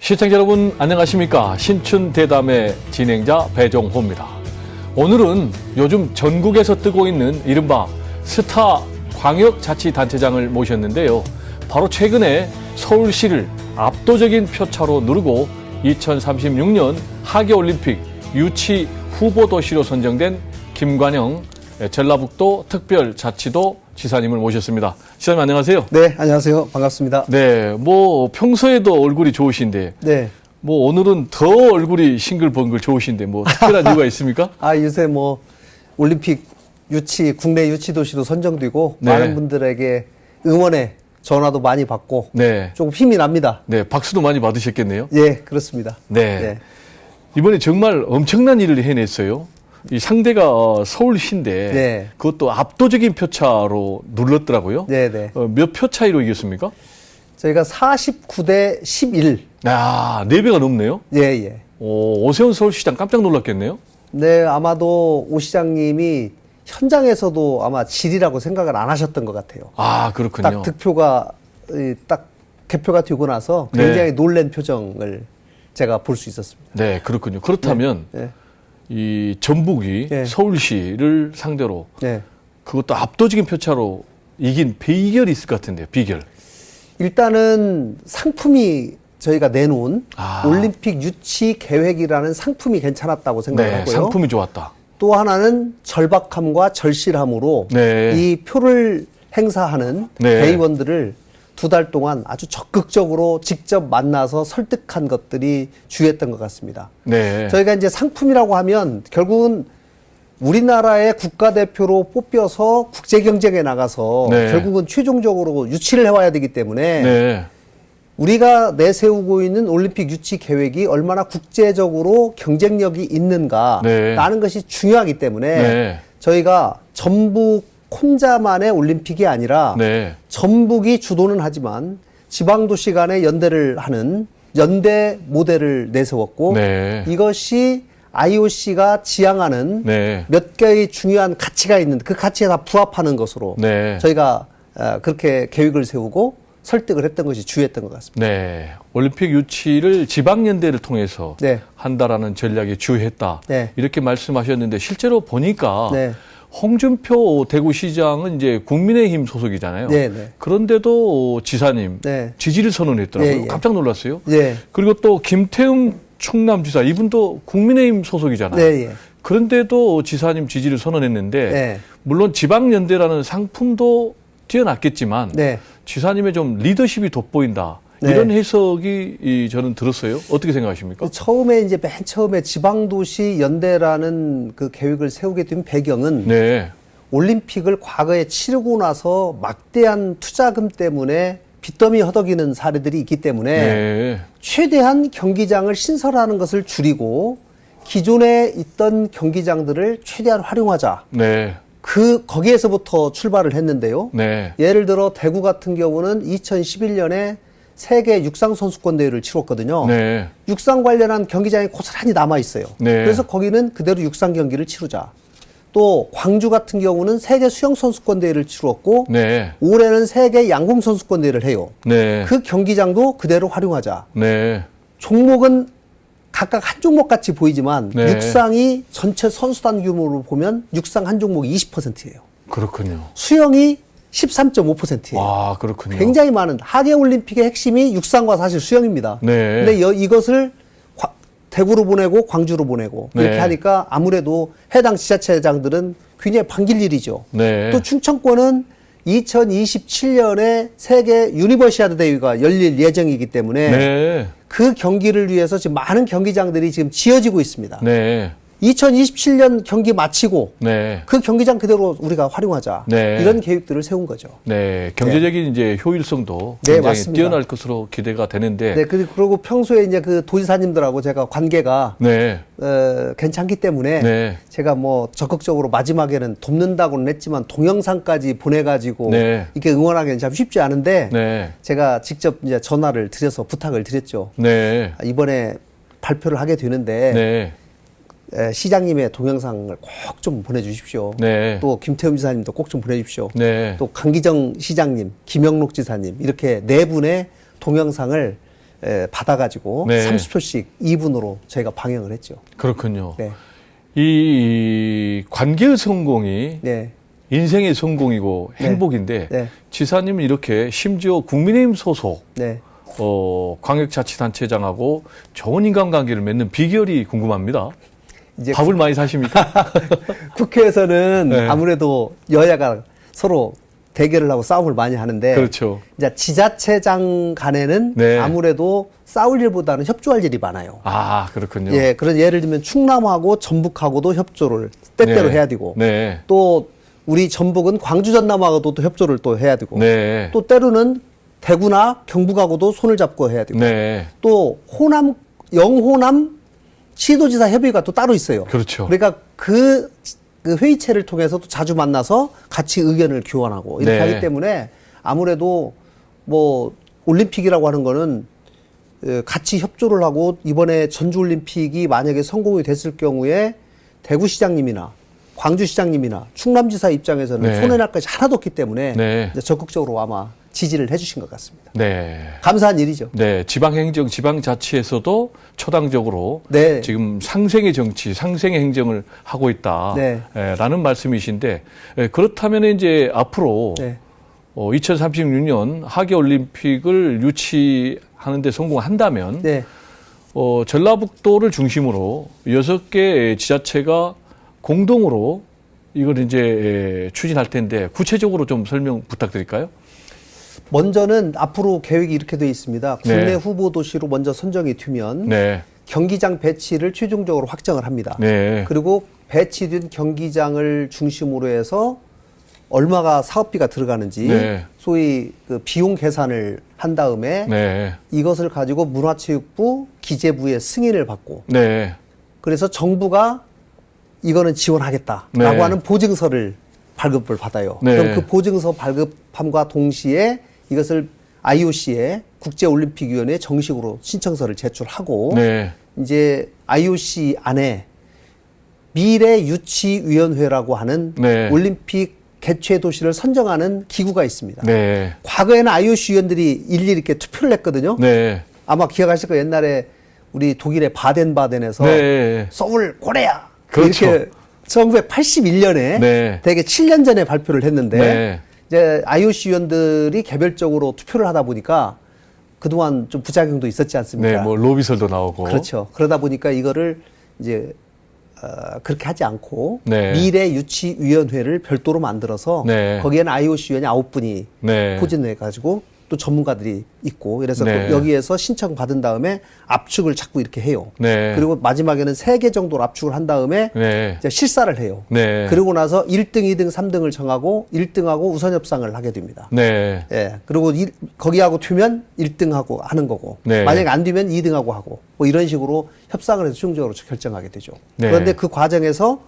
시청자 여러분 안녕하십니까. 신춘대담의 진행자 배종호입니다. 오늘은 요즘 전국에서 뜨고 있는 이른바 스타 광역자치단체장을 모셨는데요. 바로 최근에 서울시를 압도적인 표차로 누르고 2036년 하계올림픽 유치 후보도시로 선정된 김관영 전라북도 특별자치도 지사님을 모셨습니다. 지사님 안녕하세요. 네, 안녕하세요. 반갑습니다. 네, 뭐 평소에도 얼굴이 좋으신데, 네. 뭐 오늘은 더 얼굴이 싱글벙글 좋으신데 뭐 특별한 이유가 있습니까? 요새 뭐 올림픽 유치, 국내 유치 도시로 선정되고 네. 많은 분들에게 응원의 전화도 많이 받고 네, 조금 힘이 납니다. 네, 박수도 많이 받으셨겠네요. 예, 그렇습니다. 네, 네. 이번에 정말 엄청난 일을 해냈어요. 이 상대가 서울시인데 네. 그것도 압도적인 표차로 눌렀더라고요. 네, 네. 몇 표 차이로 이겼습니까? 저희가 49대 11. 아, 4배가 넘네요. 예, 예. 오세훈 서울시장 깜짝 놀랐겠네요. 네, 아마도 오 시장님이 현장에서도 아마 질이라고 생각을 안 하셨던 것 같아요. 아, 그렇군요. 딱 득표가 딱 개표가 되고 나서 굉장히 놀란 표정을 제가 볼 수 있었습니다. 네, 그렇군요. 그렇다면 네. 이 전북이 네. 서울시를 상대로 네. 그것도 압도적인 표차로 이긴 비결이 있을 것 같은데요. 비결. 일단은 상품이 저희가 내놓은 올림픽 유치 계획이라는 상품이 괜찮았다고 생각을 네, 하고요. 상품이 좋았다. 또 하나는 절박함과 절실함으로 네. 이 표를 행사하는 네. 대의원들을 2달 동안 아주 적극적으로 직접 만나서 설득한 것들이 주요했던 것 같습니다. 네. 저희가 이제 상품이라고 하면 결국은 우리나라의 국가대표로 뽑혀서 국제 경쟁에 나가서 네. 결국은 최종적으로 유치를 해와야 되기 때문에 네. 우리가 내세우고 있는 올림픽 유치 계획이 얼마나 국제적으로 경쟁력이 있는가라는 것이 중요하기 때문에 네. 저희가 전북 혼자만의 올림픽이 아니라 네. 전북이 주도는 하지만 지방도시 간의 연대를 하는 연대 모델을 내세웠고 네. 이것이 IOC가 지향하는 네. 몇 개의 중요한 가치가 있는 그 가치에 다 부합하는 것으로 네. 저희가 그렇게 계획을 세우고 설득을 했던 것이 주요했던 것 같습니다. 네. 올림픽 유치를 지방연대를 통해서 네. 한다라는 전략이 주요했다. 네. 이렇게 말씀하셨는데 실제로 보니까 네. 홍준표 대구시장은 이제 국민의힘 소속이잖아요. 네, 네. 그런데도 지사님 네. 지지를 선언했더라고요. 예, 예. 깜짝 놀랐어요. 네. 그리고 또 김태웅 충남지사 이분도 국민의힘 소속이잖아요. 네, 예. 그런데도 지사님 지지를 선언했는데 네. 물론 지방연대라는 상품도 뛰어났겠지만 네. 지사님의 좀 리더십이 돋보인다. 네. 이런 해석이 저는 들었어요. 어떻게 생각하십니까? 처음에 이제 맨 처음에 지방도시 연대라는 그 계획을 세우게 된 배경은 네. 올림픽을 과거에 치르고 나서 막대한 투자금 때문에 빚더미 허덕이는 사례들이 있기 때문에 네. 최대한 경기장을 신설하는 것을 줄이고 기존에 있던 경기장들을 최대한 활용하자. 네. 거기에서부터 출발을 했는데요. 네. 예를 들어 대구 같은 경우는 2011년에 세계 육상 선수권 대회를 치렀거든요. 네. 육상 관련한 경기장이 고스란히 남아 있어요. 네. 그래서 거기는 그대로 육상 경기를 치르자. 또 광주 같은 경우는 세계 수영 선수권 대회를 치렀고 네. 올해는 세계 양궁 선수권 대회를 해요. 네. 그 경기장도 그대로 활용하자. 네. 종목은 각각 한 종목 같이 보이지만 네. 육상이 전체 선수단 규모로 보면 육상 한 종목이 20%예요. 그렇군요. 수영이 13.5%예요. 와, 그렇군요. 굉장히 많은 하계올림픽의 핵심이 육상과 사실 수영입니다. 네. 근데 이것을 대구로 보내고 광주로 보내고 이렇게 네. 하니까 아무래도 해당 지자체장들은 굉장히 반길 일이죠. 네. 또 충청권은 2027년에 세계 유니버시아드 대회가 열릴 예정이기 때문에 네. 그 경기를 위해서 지금 많은 경기장들이 지금 지어지고 있습니다. 네. 2027년 경기 마치고 네. 그 경기장 그대로 우리가 활용하자. 네. 이런 계획들을 세운 거죠. 네. 경제적인 이제 효율성도 네, 굉장히 맞습니다. 뛰어날 것으로 기대가 되는데. 네, 그리고 평소에 이제 그 도지사님들하고 제가 관계가 네. 괜찮기 때문에 네. 제가 뭐 적극적으로 마지막에는 돕는다고는 했지만 동영상까지 보내가지고 네. 이렇게 응원하기는 참 쉽지 않은데 네. 제가 직접 이제 전화를 드려서 부탁을 드렸죠. 네. 이번에 발표를 하게 되는데 네. 시장님의 동영상을 꼭 좀 보내주십시오. 네. 또 김태흠 지사님도 꼭 좀 보내주십시오. 네. 또 강기정 시장님, 김영록 지사님 이렇게 네 분의 동영상을 받아가지고 네. 30초씩 2분으로 저희가 방영을 했죠. 그렇군요. 네. 이 관계의 성공이 네. 인생의 성공이고 네. 행복인데 네. 지사님은 이렇게 심지어 국민의힘 소속 네. 광역자치단체장하고 좋은 인간관계를 맺는 비결이 궁금합니다. 이제 밥을 많이 사십니까? 국회에서는 네. 아무래도 여야가 서로 대결을 하고 싸움을 많이 하는데 그렇죠. 이제 지자체장 간에는 네. 아무래도 싸울 일보다는 협조할 일이 많아요. 아, 그렇군요. 예, 그런 예를 들면 충남하고 전북하고도 협조를 때때로 네. 해야 되고 네. 또 우리 전북은 광주 전남하고도 또 협조를 또 해야 되고 네. 또 때로는 대구나 경북하고도 손을 잡고 해야 되고 네. 또 호남 영호남 시도지사 협의회가 또 따로 있어요. 그렇죠. 그러니까 그 회의체를 통해서 또 자주 만나서 같이 의견을 교환하고 이렇게 네. 하기 때문에 아무래도 뭐 올림픽이라고 하는 거는 같이 협조를 하고 이번에 전주올림픽이 만약에 성공이 됐을 경우에 대구시장님이나 광주시장님이나 충남지사 입장에서는 네. 손해날 것이 하나도 없기 때문에 네. 이제 적극적으로 아마 지지를 해주신 것 같습니다. 네. 감사한 일이죠. 네. 지방행정, 지방자치에서도 초당적으로 네. 지금 상생의 정치, 상생의 행정을 하고 있다. 네. 라는 말씀이신데 그렇다면 이제 앞으로 네. 2036년 하계올림픽을 유치하는 데 성공한다면 네. 전라북도를 중심으로 6개 지자체가 공동으로 이걸 이제 추진할 텐데 구체적으로 좀 설명 부탁드릴까요? 먼저는 앞으로 계획이 이렇게 되어 있습니다. 국내 네. 후보 도시로 먼저 선정이 되면 네. 경기장 배치를 최종적으로 확정을 합니다. 네. 그리고 배치된 경기장을 중심으로 해서 얼마가 사업비가 들어가는지 네. 소위 그 비용 계산을 한 다음에 네. 이것을 가지고 문화체육부, 기재부의 승인을 받고 네. 그래서 정부가 이거는 지원하겠다라고 네. 하는 보증서를 발급을 받아요. 네. 그럼 그 보증서 발급함과 동시에 이것을 IOC에 국제올림픽위원회에 정식으로 신청서를 제출하고 네. 이제 IOC 안에 미래유치위원회라고 하는 네. 올림픽 개최 도시를 선정하는 기구가 있습니다. 네. 과거에는 IOC 위원들이 일일이 이렇게 투표를 했거든요. 네. 아마 기억하실 거예요. 옛날에 우리 독일의 바덴바덴에서 네. 서울 고래야 그렇죠. 이렇게 1981년에 네. 대개 7년 전에 발표를 했는데 네. 이제 IOC 위원들이 개별적으로 투표를 하다 보니까 그동안 좀 부작용도 있었지 않습니까? 네. 뭐 로비설도 나오고. 그렇죠. 그러다 보니까 이거를 이제 그렇게 하지 않고 네. 미래유치위원회를 별도로 만들어서 네. 거기에는 IOC 위원이 9분이 네. 포진해 가지고 또 전문가들이 있고 그래서 네. 여기에서 신청 받은 다음에 압축을 자꾸 이렇게 해요. 네. 그리고 마지막에는 3개 정도로 압축을 한 다음에 네. 이제 실사를 해요. 네. 그리고 나서 1등, 2등, 3등을 정하고 1등하고 우선 협상을 하게 됩니다. 네. 예. 그리고 거기하고 튀면 1등하고 하는 거고 네. 만약에 안 되면 2등하고 하고 뭐 이런 식으로 협상을 해서 최종적으로 결정하게 되죠. 네. 그런데 그 과정에서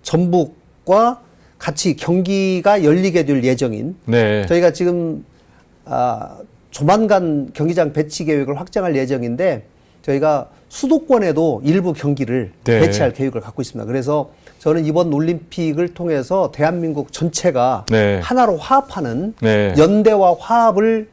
전북과 같이 경기가 열리게 될 예정인 네. 저희가 지금 조만간 경기장 배치 계획을 확정할 예정인데 저희가 수도권에도 일부 경기를 네. 배치할 계획을 갖고 있습니다. 그래서 저는 이번 올림픽을 통해서 대한민국 전체가 네. 하나로 화합하는 네. 연대와 화합을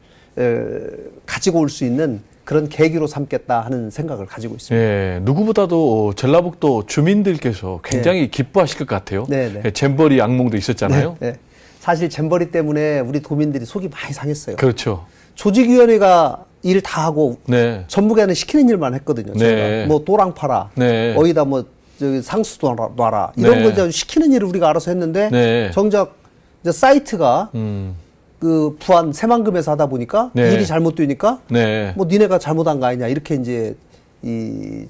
가지고 올 수 있는 그런 계기로 삼겠다 하는 생각을 가지고 있습니다. 예, 누구보다도 전라북도 주민들께서 굉장히 기뻐하실 것 같아요. 네, 네. 예, 잼버리 악몽도 있었잖아요. 네. 사실 잼버리 때문에 우리 도민들이 속이 많이 상했어요. 그렇죠. 조직위원회가 일 다 하고 네. 전북에는 시키는 일만 했거든요. 저희가. 네. 뭐 도랑 팔아, 네. 어디다 뭐 저기 상수도 놔라 이런 네. 거 이제 시키는 일을 우리가 알아서 했는데 네. 정작 이제 사이트가 음. 그 부안 새만금에서 하다 보니까 네. 일이 잘못되니까 네. 뭐 니네가 잘못한 거 아니냐 이렇게 이제 이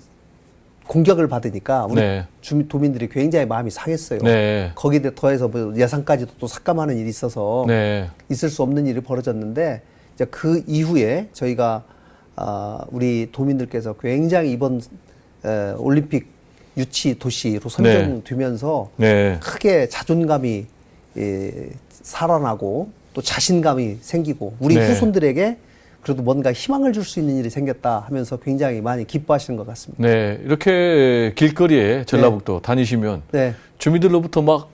공격을 받으니까 우리 네. 도민들이 굉장히 마음이 상했어요. 네. 거기에 더해서 뭐 예산까지도 또 삭감하는 일이 있어서 네. 있을 수 없는 일이 벌어졌는데 이제 그 이후에 저희가 우리 도민들께서 굉장히 이번 올림픽 유치 도시로 선정되면서 네. 크게 자존감이 살아나고 또 자신감이 생기고 우리 네. 후손들에게 그래도 뭔가 희망을 줄 수 있는 일이 생겼다 하면서 굉장히 많이 기뻐하시는 것 같습니다. 네. 이렇게 길거리에 전라북도 다니시면 네. 주민들로부터 막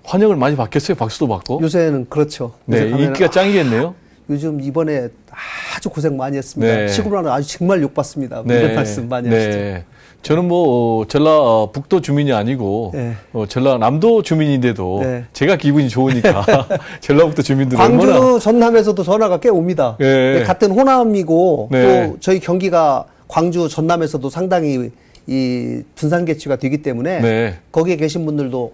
환영을 많이 받겠어요. 박수도 받고. 요새는 그렇죠. 네. 요새 가면은 인기가 짱이겠네요. 요즘 이번에 아주 고생 많이 했습니다. 네. 시골은 아주 정말 욕받습니다. 네. 이런 말씀 많이 하시죠. 저는 뭐 전라북도 주민이 아니고 네. 전라남도 주민인데도 네. 제가 기분이 좋으니까 전라북도 주민들 광주, 얼마나 전남에서도 전화가 꽤 옵니다. 네. 같은 호남이고 네. 또 저희 경기가 광주, 전남에서도 상당히 이 분산 개취가 되기 때문에 네. 거기에 계신 분들도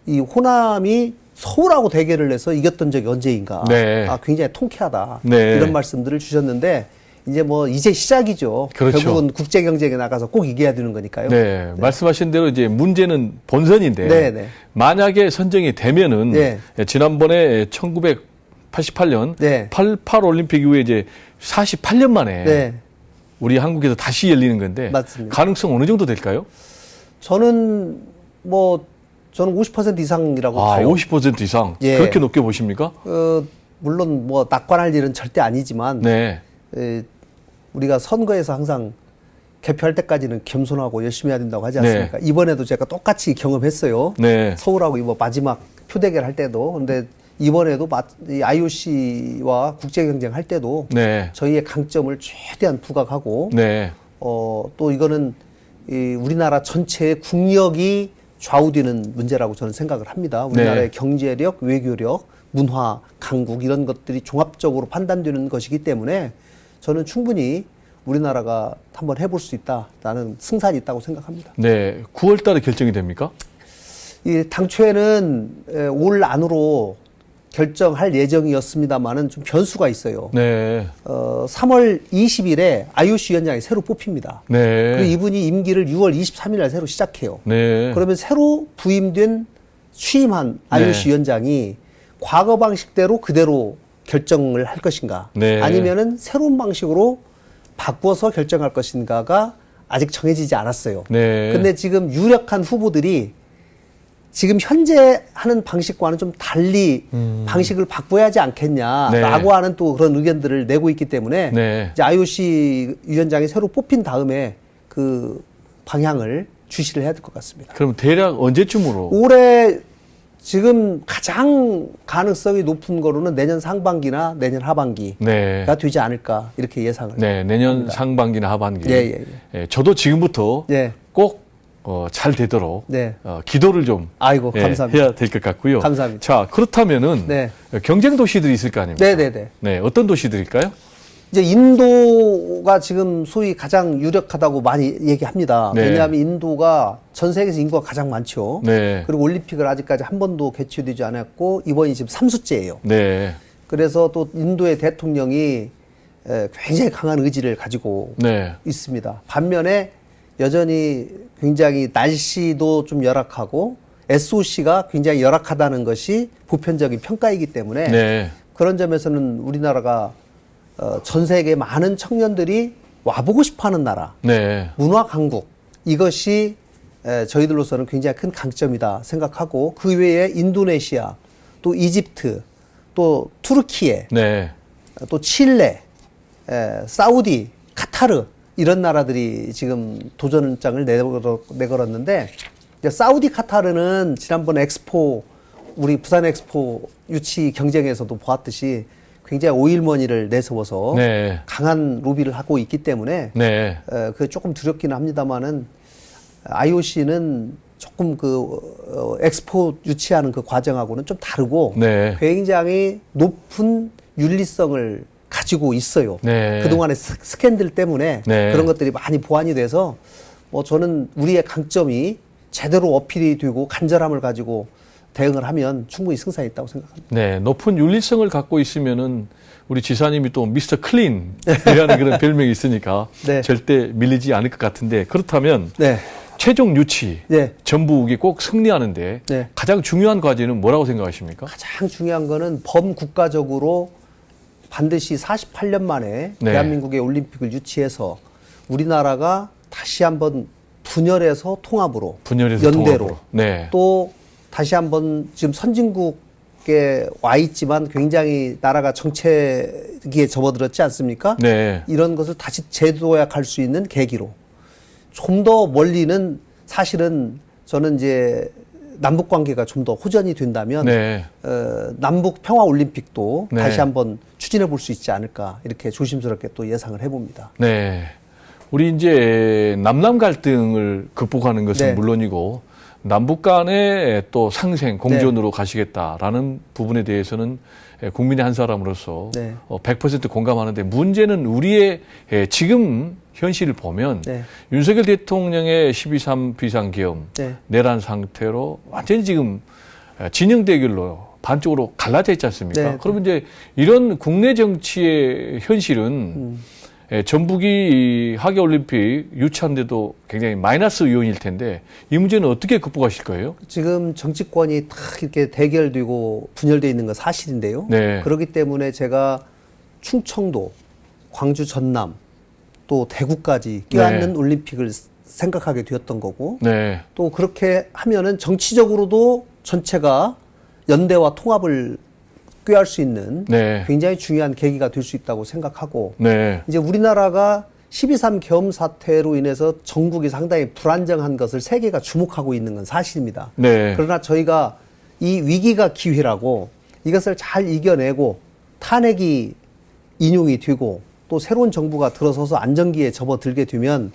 이 호남이 서울하고 대결을 해서 이겼던 적이 언제인가. 네. 굉장히 통쾌하다. 네. 이런 말씀들을 주셨는데 이제 시작이죠. 그렇죠. 결국은 국제 경쟁에 나가서 꼭 이겨야 되는 거니까요. 네, 말씀하신 대로 이제 문제는 본선인데 네, 네. 만약에 선정이 되면은 네. 지난번에 1988년 네. 88 올림픽 이후에 이제 48년 만에 네. 우리 한국에서 다시 열리는 건데 맞습니다. 가능성 어느 정도 될까요? 저는 50% 이상이라고 봐요. 50% 이상 예. 그렇게 높게 보십니까? 물론 낙관할 일은 절대 아니지만 네, 우리가 선거에서 항상 개표할 때까지는 겸손하고 열심히 해야 된다고 하지 않습니까? 이번에도 제가 똑같이 경험했어요. 네, 서울하고 이번 마지막 표대결 할 때도. 근데 이번에도 이 IOC와 국제 경쟁할 때도 네, 저희의 강점을 최대한 부각하고 네, 또 이거는 우리나라 전체의 국력이 좌우되는 문제라고 저는 생각을 합니다. 우리나라의 네. 경제력, 외교력, 문화, 강국 이런 것들이 종합적으로 판단되는 것이기 때문에 저는 충분히 우리나라가 한번 해볼 수 있다라는 승산이 있다고 생각합니다. 네. 9월 달에 결정이 됩니까? 당초에는 올 안으로 결정할 예정이었습니다만은 좀 변수가 있어요. 네, 3월 20일에 IOC 위원장이 새로 뽑힙니다. 네, 그리고 이분이 임기를 6월 23일 날 새로 시작해요. 네, 그러면 새로 취임한 IOC 네. 위원장이 과거 방식대로 그대로 결정을 할 것인가, 네. 아니면은 새로운 방식으로 바꿔서 결정할 것인가가 아직 정해지지 않았어요. 네. 근데 지금 유력한 후보들이 지금 현재 하는 방식과는 좀 달리 방식을 바꿔야 하지 않겠냐라고 네. 하는 또 그런 의견들을 내고 있기 때문에 네. 이제 IOC 위원장이 새로 뽑힌 다음에 그 방향을 주시를 해야 될 것 같습니다. 그럼 대략 언제쯤으로? 올해 지금 가장 가능성이 높은 거로는 내년 상반기나 내년 하반기가 네. 되지 않을까 이렇게 예상을. 네, 내년 상반기나 하반기. 예. 예, 저도 지금부터 예. 꼭 잘 되도록 네. 기도를 좀 아이고, 감사합니다. 해야 될 것 같고요. 감사합니다. 자, 그렇다면은 네. 경쟁 도시들이 있을 거 아닙니까? 네네네. 네, 어떤 도시들일까요? 이제 인도가 지금 소위 가장 유력하다고 많이 얘기합니다. 네. 왜냐하면 인도가 전 세계에서 인구가 가장 많죠. 네. 그리고 올림픽을 아직까지 한 번도 개최되지 않았고 이번이 지금 3수째예요. 네. 그래서 또 인도의 대통령이 굉장히 강한 의지를 가지고 네. 있습니다. 반면에 여전히 굉장히 날씨도 좀 열악하고 SOC가 굉장히 열악하다는 것이 보편적인 평가이기 때문에 네. 그런 점에서는 우리나라가 전 세계 많은 청년들이 와보고 싶어하는 나라, 네. 문화 강국, 이것이 저희들로서는 굉장히 큰 강점이다 생각하고, 그 외에 인도네시아, 또 이집트, 또 투르키예, 네. 또 칠레, 사우디, 카타르 이런 나라들이 지금 도전장을 내걸었는데, 이제 사우디, 카타르는 지난번 우리 부산 엑스포 유치 경쟁에서도 보았듯이 굉장히 오일머니를 내세워서 네. 강한 로비를 하고 있기 때문에 네. 그게 조금 두렵기는 합니다만은 IOC는 조금 엑스포 유치하는 그 과정하고는 좀 다르고 네. 굉장히 높은 윤리성을 가지고 있어요. 네. 그동안의 스캔들 때문에 네. 그런 것들이 많이 보완이 돼서 저는 우리의 강점이 제대로 어필이 되고 간절함을 가지고 대응을 하면 충분히 승산이 있다고 생각합니다. 네, 높은 윤리성을 갖고 있으면은 우리 지사님이 또 미스터 클린이라는 그런 별명이 있으니까 네. 절대 밀리지 않을 것 같은데, 그렇다면 네. 최종 유치 네. 전북이 꼭 승리하는데 네. 가장 중요한 과제는 뭐라고 생각하십니까? 가장 중요한 거는 범국가적으로 반드시 48년 만에 네. 대한민국의 올림픽을 유치해서 우리나라가 다시 한번 분열해서 통합으로, 분열해서 연대로 통합으로. 네. 또 다시 한번 지금 선진국에 와 있지만 굉장히 나라가 정체기에 접어들었지 않습니까? 네. 이런 것을 다시 재도약할 수 있는 계기로, 좀 더 멀리는 사실은 저는 이제 남북 관계가 좀 더 호전이 된다면 네. 남북 평화 올림픽도 네. 다시 한번 추진해 볼 수 있지 않을까 이렇게 조심스럽게 또 예상을 해봅니다. 네. 우리 이제 남남 갈등을 극복하는 것은 네. 물론이고 남북 간의 또 상생 공존으로 가시겠다라는 부분에 대해서는 국민의 한 사람으로서 네. 100% 공감하는데 문제는 우리의 지금 현실을 보면 네. 윤석열 대통령의 12.3 비상계엄 네. 내란 상태로 완전히 지금 진영 대결로 반쪽으로 갈라져 있지 않습니까? 네. 그러면 이제 이런 국내 정치의 현실은 전북이 하계올림픽 유치하는데도 굉장히 마이너스 요인일 텐데 이 문제는 어떻게 극복하실 거예요? 지금 정치권이 다 이렇게 대결되고 분열되어 있는 건 사실인데요. 네. 그렇기 때문에 제가 충청도, 광주, 전남, 또 대구까지 껴안는 네. 올림픽을 생각하게 되었던 거고 네. 또 그렇게 하면은 정치적으로도 전체가 연대와 통합을 꾀할 수 있는 네. 굉장히 중요한 계기가 될 수 있다고 생각하고 네. 이제 우리나라가 12.3 계엄 사태로 인해서 전국이 상당히 불안정한 것을 세계가 주목하고 있는 건 사실입니다. 네. 그러나 저희가 이 위기가 기회라고 이것을 잘 이겨내고 탄핵이 인용이 되고 또 새로운 정부가 들어서서 안정기에 접어들게 되면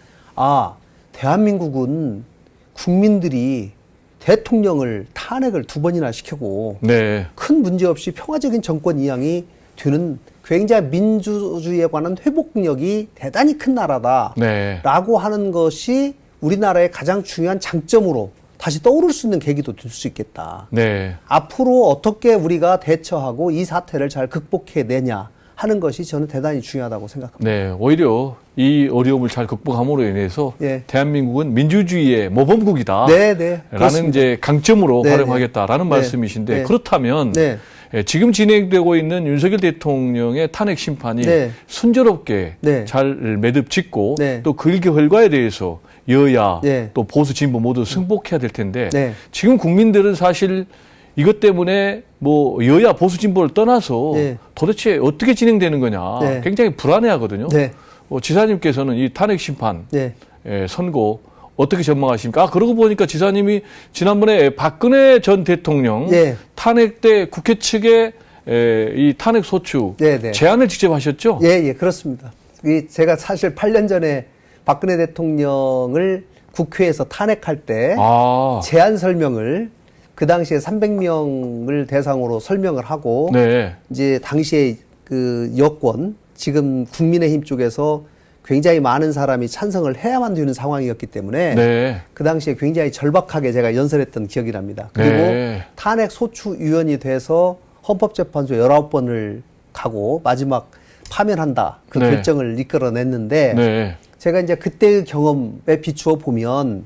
대한민국은 국민들이 대통령을 탄핵을 2번이나 시키고 네. 큰 문제 없이 평화적인 정권 이양이 되는 굉장히 민주주의에 관한 회복력이 대단히 큰 나라다라고 네. 하는 것이 우리나라의 가장 중요한 장점으로 다시 떠오를 수 있는 계기도 될 수 있겠다. 네. 앞으로 어떻게 우리가 대처하고 이 사태를 잘 극복해내냐 하는 것이 저는 대단히 중요하다고 생각합니다. 네. 오히려 이 어려움을 잘 극복함으로 인해서 예. 대한민국은 민주주의의 모범국이다. 네, 네. 라는 그렇습니다. 이제 강점으로 네, 활용하겠다라는 네. 말씀이신데 네. 그렇다면 네. 지금 진행되고 있는 윤석열 대통령의 탄핵 심판이 네. 순조롭게 네. 잘 매듭 짓고 네. 또 그 결과에 대해서 여야 네. 또 보수 진보 모두 승복해야 될 텐데 네. 지금 국민들은 사실 이것 때문에 뭐 여야 보수 진보를 떠나서 네. 도대체 어떻게 진행되는 거냐 네. 굉장히 불안해하거든요. 네. 지사님께서는 이 탄핵 심판 네. 선고 어떻게 전망하십니까? 그러고 보니까 지사님이 지난번에 박근혜 전 대통령 예. 탄핵 때 국회 측에 이 탄핵 소추 네, 네. 제안을 직접 하셨죠? 예, 예, 그렇습니다. 제가 사실 8년 전에 박근혜 대통령을 국회에서 탄핵할 때 아, 제안 설명을 그 당시에 300명을 대상으로 설명을 하고 네, 이제 당시에 그 여권 지금 국민의힘 쪽에서 굉장히 많은 사람이 찬성을 해야만 되는 상황이었기 때문에 네, 그 당시에 굉장히 절박하게 제가 연설했던 기억이 납니다. 그리고 네. 탄핵 소추위원이 돼서 헌법재판소 19번을 가고 마지막 파면한다 그 네. 결정을 이끌어냈는데 네, 제가 이제 그때의 경험에 비추어 보면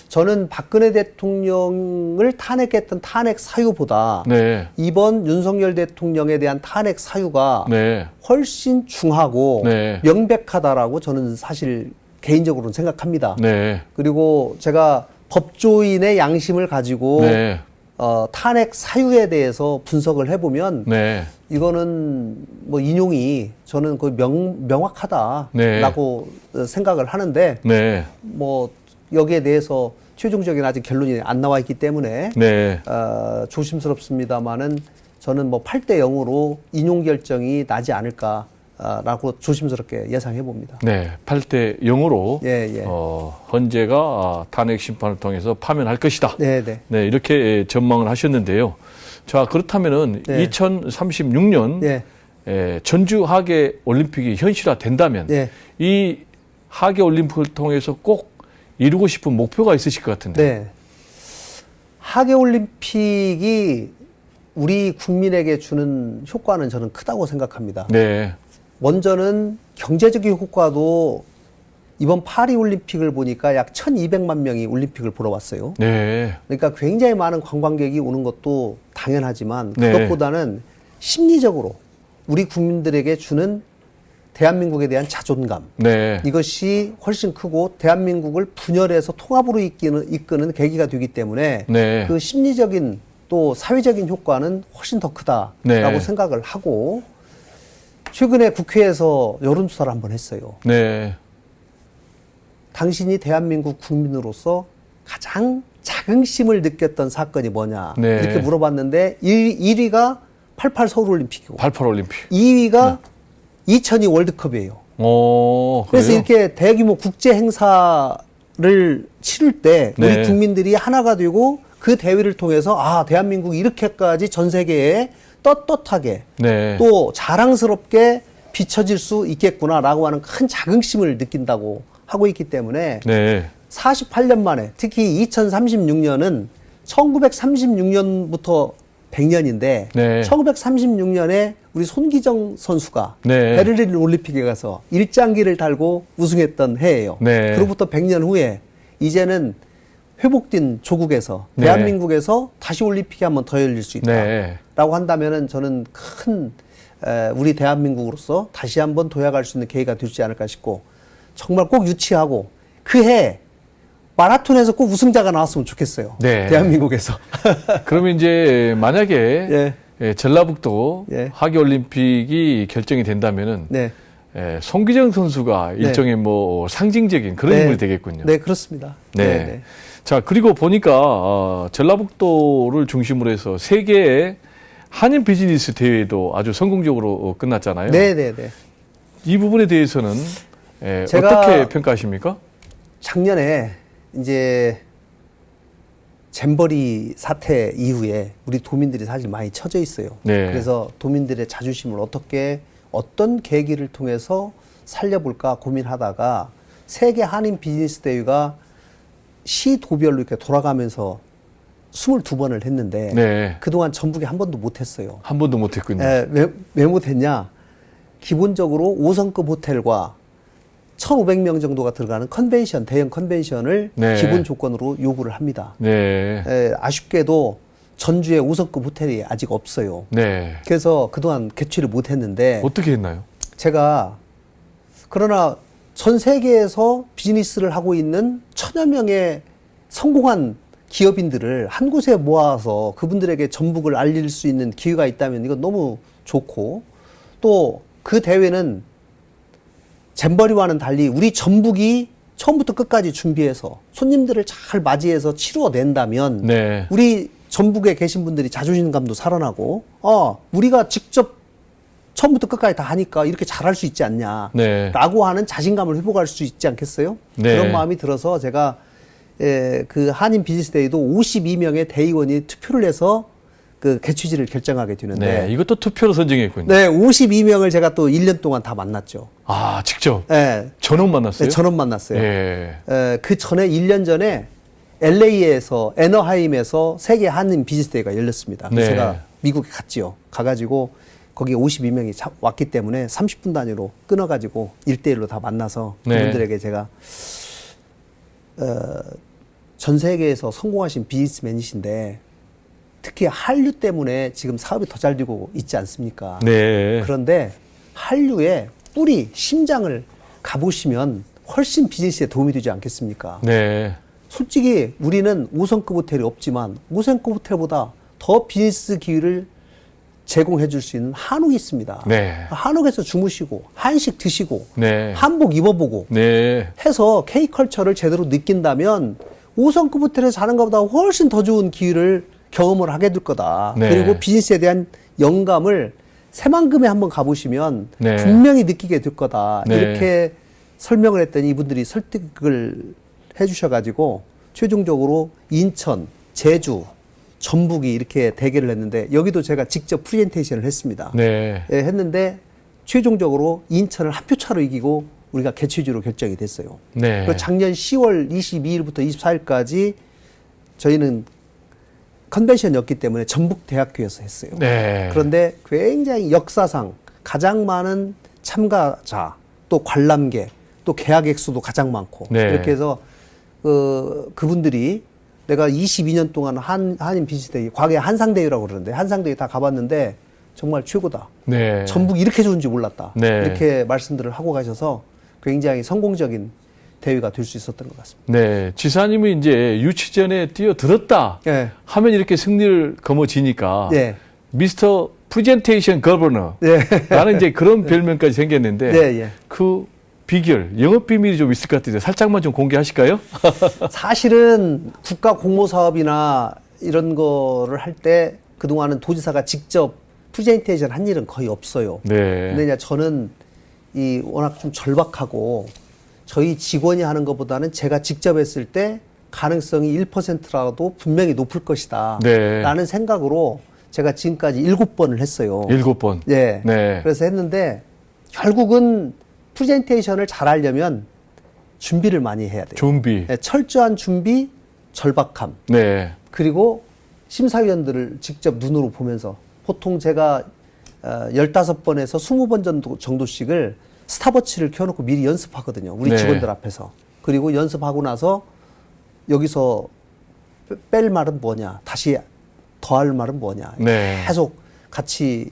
저는 박근혜 대통령을 탄핵했던 탄핵 사유보다 네, 이번 윤석열 대통령에 대한 탄핵 사유가 네, 훨씬 중하고 네. 명백하다라고 저는 사실 개인적으로는 생각합니다. 네, 그리고 제가 법조인의 양심을 가지고 네, 탄핵 사유에 대해서 분석을 해보면 네, 이거는 뭐 인용이 저는 거의 명확하다라고 생각을 하는데 네, 뭐 여기에 대해서 최종적인 아직 결론이 안 나와 있기 때문에 네. 조심스럽습니다만은 저는 뭐 8대 0으로 인용 결정이 나지 않을까라고 조심스럽게 예상해 봅니다. 네, 8대 0으로 예, 예. 헌재가 탄핵 심판을 통해서 파면할 것이다. 네, 네. 네, 이렇게 전망을 하셨는데요. 자, 그렇다면은 네. 2036년 예. 전주 하계 올림픽이 현실화된다면 예. 이 하계 올림픽을 통해서 꼭 이루고 싶은 목표가 있으실 것 같은데. 네. 하계 올림픽이 우리 국민에게 주는 효과는 저는 크다고 생각합니다. 네. 먼저는 경제적인 효과도 이번 파리 올림픽을 보니까 약 1,200만 명이 올림픽을 보러 왔어요. 네. 그러니까 굉장히 많은 관광객이 오는 것도 당연하지만 네. 그것보다는 심리적으로 우리 국민들에게 주는 대한민국에 대한 자존감 네. 이것이 훨씬 크고 대한민국을 분열해서 통합으로 이끄는 계기가 되기 때문에 네. 그 심리적인 또 사회적인 효과는 훨씬 더 크다라고 네. 생각을 하고 최근에 국회에서 여론조사를 한번 했어요. 네. 당신이 대한민국 국민으로서 가장 자긍심을 느꼈던 사건이 뭐냐 네. 이렇게 물어봤는데 1위가 88 서울올림픽이고 88 올림픽. 2위가 2002 월드컵이에요. 그래서 그래요? 이렇게 대규모 국제 행사를 치를 때 우리 네. 국민들이 하나가 되고 그 대회를 통해서 아 대한민국이 이렇게까지 전 세계에 떳떳하게 네. 또 자랑스럽게 비춰질 수 있겠구나라고 하는 큰 자긍심을 느낀다고 하고 있기 때문에 네. 48년 만에 특히 2036년은 1936년부터 100년인데 네. 1936년에 우리 손기정 선수가 네. 베를린 올림픽에 가서 일장기를 달고 우승했던 해예요. 네. 그로부터 100년 후에 이제는 회복된 조국에서 네. 대한민국에서 다시 올림픽이 한번 더 열릴 수 있다라고 네. 한다면은 저는 큰 우리 대한민국으로서 다시 한번 도약할 수 있는 계기가 되지 않을까 싶고 정말 꼭 유치하고 그 해 마라톤에서 꼭 우승자가 나왔으면 좋겠어요. 네. 대한민국에서. 그러면 이제 만약에 예. 전라북도 예. 하계올림픽이 결정이 된다면은 네. 송기정 선수가 일종의 뭐 상징적인 그런 네. 인물이 되겠군요. 네, 그렇습니다. 네. 자, 그리고 보니까 전라북도를 중심으로 해서 세계의 한인 비즈니스 대회도 아주 성공적으로 끝났잖아요. 네, 네, 네. 이 부분에 대해서는 제가 어떻게 평가하십니까? 작년에 이제 잼버리 사태 이후에 우리 도민들이 사실 많이 처져 있어요. 네. 그래서 도민들의 자존심을 어떤 계기를 통해서 살려볼까 고민하다가 세계 한인 비즈니스 대회가 시도별로 이렇게 돌아가면서 22번을 했는데 네. 그동안 전북에 한 번도 못했어요. 한 번도 못했군요. 왜 못했냐? 기본적으로 5성급 호텔과 1,500명 정도가 들어가는 컨벤션, 대형 컨벤션을 네. 기본 조건으로 요구를 합니다. 네. 아쉽게도 전주에 5성급 호텔이 아직 없어요. 네. 그래서 그동안 개최를 못했는데 어떻게 했나요? 제가 그러나 전 세계에서 비즈니스를 하고 있는 1,000여 명의 성공한 기업인들을 한 곳에 모아서 그분들에게 전북을 알릴 수 있는 기회가 있다면 이건 너무 좋고 또 그 대회는 잼버리와는 달리 우리 전북이 처음부터 끝까지 준비해서 손님들을 잘 맞이해서 치루어낸다면 네. 우리 전북에 계신 분들이 자존심감도 살아나고 우리가 직접 처음부터 끝까지 다 하니까 이렇게 잘할 수 있지 않냐 네. 라고 하는 자신감을 회복할 수 있지 않겠어요? 네. 그런 마음이 들어서 제가 그 한인 비즈니스데이도 52명의 대의원이 투표를 해서 그 개최지를 결정하게 되는데 네. 이것도 투표로 선정했군요. 네, 52명을 제가 또 1년 동안 다 만났죠. 아, 직접? 네, 전원 만났어요? 전원 만났어요. 예. 그 전에 1년 전에 LA에서 애너하임에서 세계 한인 비즈니스데이가 열렸습니다. 그래서 네. 제가 미국에 갔지요. 가가지고 거기 52명이 왔기 때문에 30분 단위로 끊어가지고 1대1로 다 만나서 네. 그분들에게 제가 전 세계에서 성공하신 비즈니스맨이신데 특히 한류 때문에 지금 사업이 더 잘 되고 있지 않습니까? 네. 그런데 한류의 뿌리, 심장을 가보시면 훨씬 비즈니스에 도움이 되지 않겠습니까? 네. 솔직히 우리는 5성급 호텔이 없지만 5성급 호텔보다 더 비즈니스 기회를 제공해 줄 수 있는 한옥이 있습니다. 네. 한옥에서 주무시고 한식 드시고 네. 한복 입어보고 네. 해서 K컬처를 제대로 느낀다면 5성급 호텔에서 자는 것보다 훨씬 더 좋은 기회를 경험을 하게 될 거다. 네. 그리고 비즈니스에 대한 영감을 새만금에 한번 가보시면 네. 분명히 느끼게 될 거다. 네. 이렇게 설명을 했더니 이분들이 설득을 해주셔가지고 최종적으로 인천, 제주, 전북이 이렇게 대결을 했는데 여기도 제가 직접 프레젠테이션을 했습니다. 네. 예, 했는데 최종적으로 인천을 한 표 차로 이기고 우리가 개최지로 결정이 됐어요. 네. 그 작년 10월 22일부터 24일까지 저희는 컨벤션이었기 때문에 전북대학교에서 했어요. 네. 그런데 굉장히 역사상 가장 많은 참가자, 또 관람객, 또 계약액 수도 가장 많고 네. 이렇게 해서 그분들이 내가 22년 동안 한인 비즈니스데이, 과거에 한상대회라고 그러는데 한상대회 다 가봤는데 정말 최고다. 네. 전북이 이렇게 좋은지 몰랐다. 네. 이렇게 말씀들을 하고 가셔서 굉장히 성공적인 대회가 될 수 있었던 것 같습니다. 네. 지사님이 이제 유치전에 뛰어들었다 예. 하면 이렇게 승리를 거머쥐니까 예. 미스터 프레젠테이션 거버너 예. 라는 이제 그런 별명까지 생겼는데 예, 예. 그 비결, 영업 비밀이 좀 있을 것 같은데 살짝만 좀 공개하실까요? 사실은 국가 공모 사업이나 이런 거를 할 때 그동안은 도지사가 직접 프레젠테이션 한 일은 거의 없어요. 네. 근데 이제 저는 이 워낙 좀 절박하고 저희 직원이 하는 것보다는 제가 직접 했을 때 가능성이 1%라도 분명히 높을 것이다. 네. 라는 생각으로 제가 지금까지 7번을 했어요. 7번. 네. 네. 그래서 했는데 결국은 프레젠테이션을 잘 하려면 준비를 많이 해야 돼요. 준비. 네, 철저한 준비, 절박함. 네. 그리고 심사위원들을 직접 눈으로 보면서 보통 제가 15번에서 20번 정도씩을 스탑워치를 켜놓고 미리 연습하거든요. 우리 네. 직원들 앞에서. 그리고 연습하고 나서 여기서 뺄 말은 뭐냐, 다시 더할 말은 뭐냐. 네. 계속 같이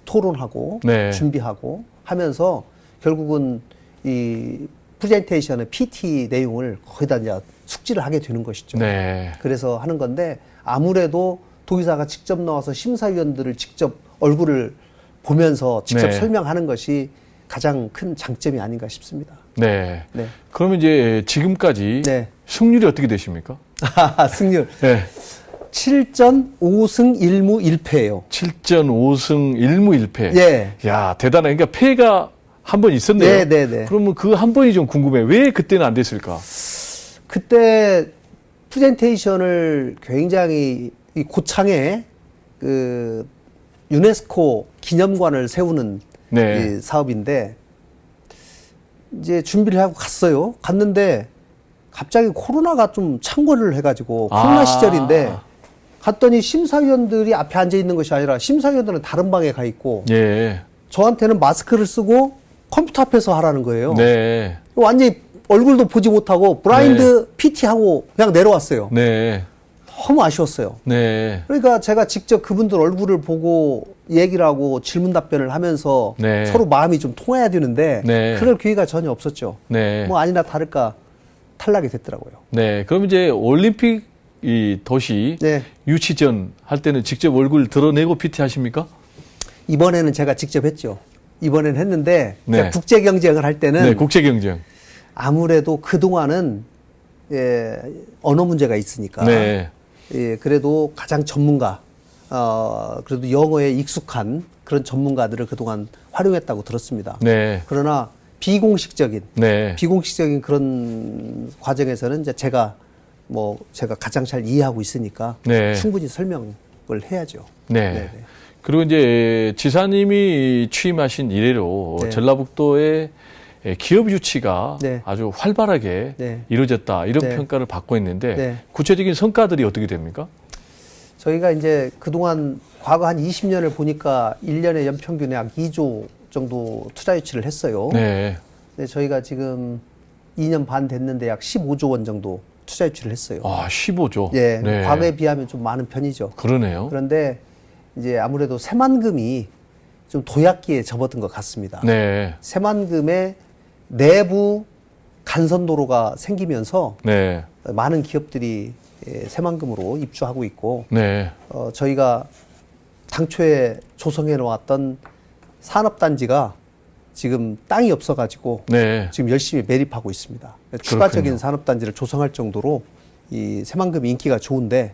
토론하고 네. 준비하고 하면서 결국은 이 프레젠테이션의 PT 내용을 거의 다 이제 숙지를 하게 되는 것이죠. 네. 그래서 하는 건데 아무래도 도지사가 직접 나와서 심사위원들을 직접 얼굴을 보면서 직접 네. 설명하는 것이 가장 큰 장점이 아닌가 싶습니다. 네. 네. 그러면 이제 지금까지 네. 승률이 어떻게 되십니까? 승률 네. 7전 5승 1무 1패예요. 7전 5승 1무 1패. 예. 야, 대단해. 그러니까 패가 한 번 있었네요. 네, 네, 네. 그러면 그 한 번이 좀 궁금해. 왜 그때는 안 됐을까? 그때 프레젠테이션을 굉장히 이 고창에 그 유네스코 기념관을 세우는 네. 이 사업인데 이제 준비를 하고 갔어요. 갔는데 갑자기 코로나가 좀 창궐을 해가지고 코로나 시절인데 갔더니 심사위원들이 앞에 앉아 있는 것이 아니라 심사위원들은 다른 방에 가 있고 예. 저한테는 마스크를 쓰고 컴퓨터 앞에서 하라는 거예요. 네. 완전히 얼굴도 보지 못하고 브라인드 PT하고 그냥 내려왔어요. 네. 너무 아쉬웠어요. 네. 그러니까 제가 직접 그분들 얼굴을 보고 얘기를 하고 질문 답변을 하면서 네. 서로 마음이 좀 통해야 되는데 네. 그럴 기회가 전혀 없었죠. 네. 뭐 아니나 다를까 탈락이 됐더라고요. 네. 그럼 이제 올림픽 이 도시 네. 유치전 할 때는 직접 얼굴 드러내고 PT 하십니까? 이번에는 제가 직접 했죠. 이번에는 했는데 네. 국제 경쟁을 할 때는 네. 국제 경쟁. 아무래도 그동안은 언어 문제가 있으니까 네. 그래도 가장 전문가 그래도 영어에 익숙한 그런 전문가들을 그동안 활용했다고 들었습니다. 네. 그러나 비공식적인 네. 그런 과정에서는 이제 제가 가장 잘 이해하고 있으니까 네. 충분히 설명을 해야죠. 네. 네네. 그리고 이제 지사님이 취임하신 이래로 네. 전라북도의 기업 유치가 네. 아주 활발하게 네. 이루어졌다 이런 네. 평가를 받고 있는데 네. 구체적인 성과들이 어떻게 됩니까? 저희가 이제 그동안 과거 한 20년을 보니까 1년에 연평균에 약 2조 정도 투자 유치를 했어요. 네. 근데 저희가 지금 2년 반 됐는데 약 15조 원 정도 투자 유치를 했어요. 아, 15조. 예, 네. 과거에 비하면 좀 많은 편이죠. 그러네요. 그런데 이제 아무래도 새만금이 좀 도약기에 접어든 것 같습니다. 네. 새만금의 내부 간선도로가 생기면서 네. 많은 기업들이 새만금으로 입주하고 있고 네. 저희가 당초에 조성해 놓았던 산업단지가 지금 땅이 없어가지고 네. 지금 열심히 매립하고 있습니다. 추가적인 산업단지를 조성할 정도로 이 새만금이 인기가 좋은데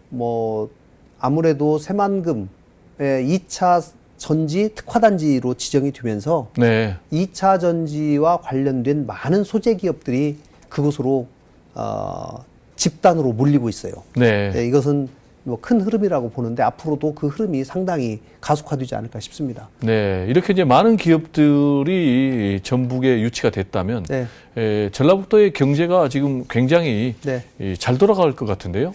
뭐 아무래도 새만금의 2차 전지 특화단지로 지정이 되면서 네. 2차 전지와 관련된 많은 소재 기업들이 그곳으로 집단으로 몰리고 있어요. 네. 이것은 뭐 큰 흐름이라고 보는데 앞으로도 그 흐름이 상당히 가속화되지 않을까 싶습니다. 네. 이렇게 이제 많은 기업들이 전북에 유치가 됐다면 네. 전라북도의 경제가 지금 굉장히 네. 잘 돌아갈 것 같은데요.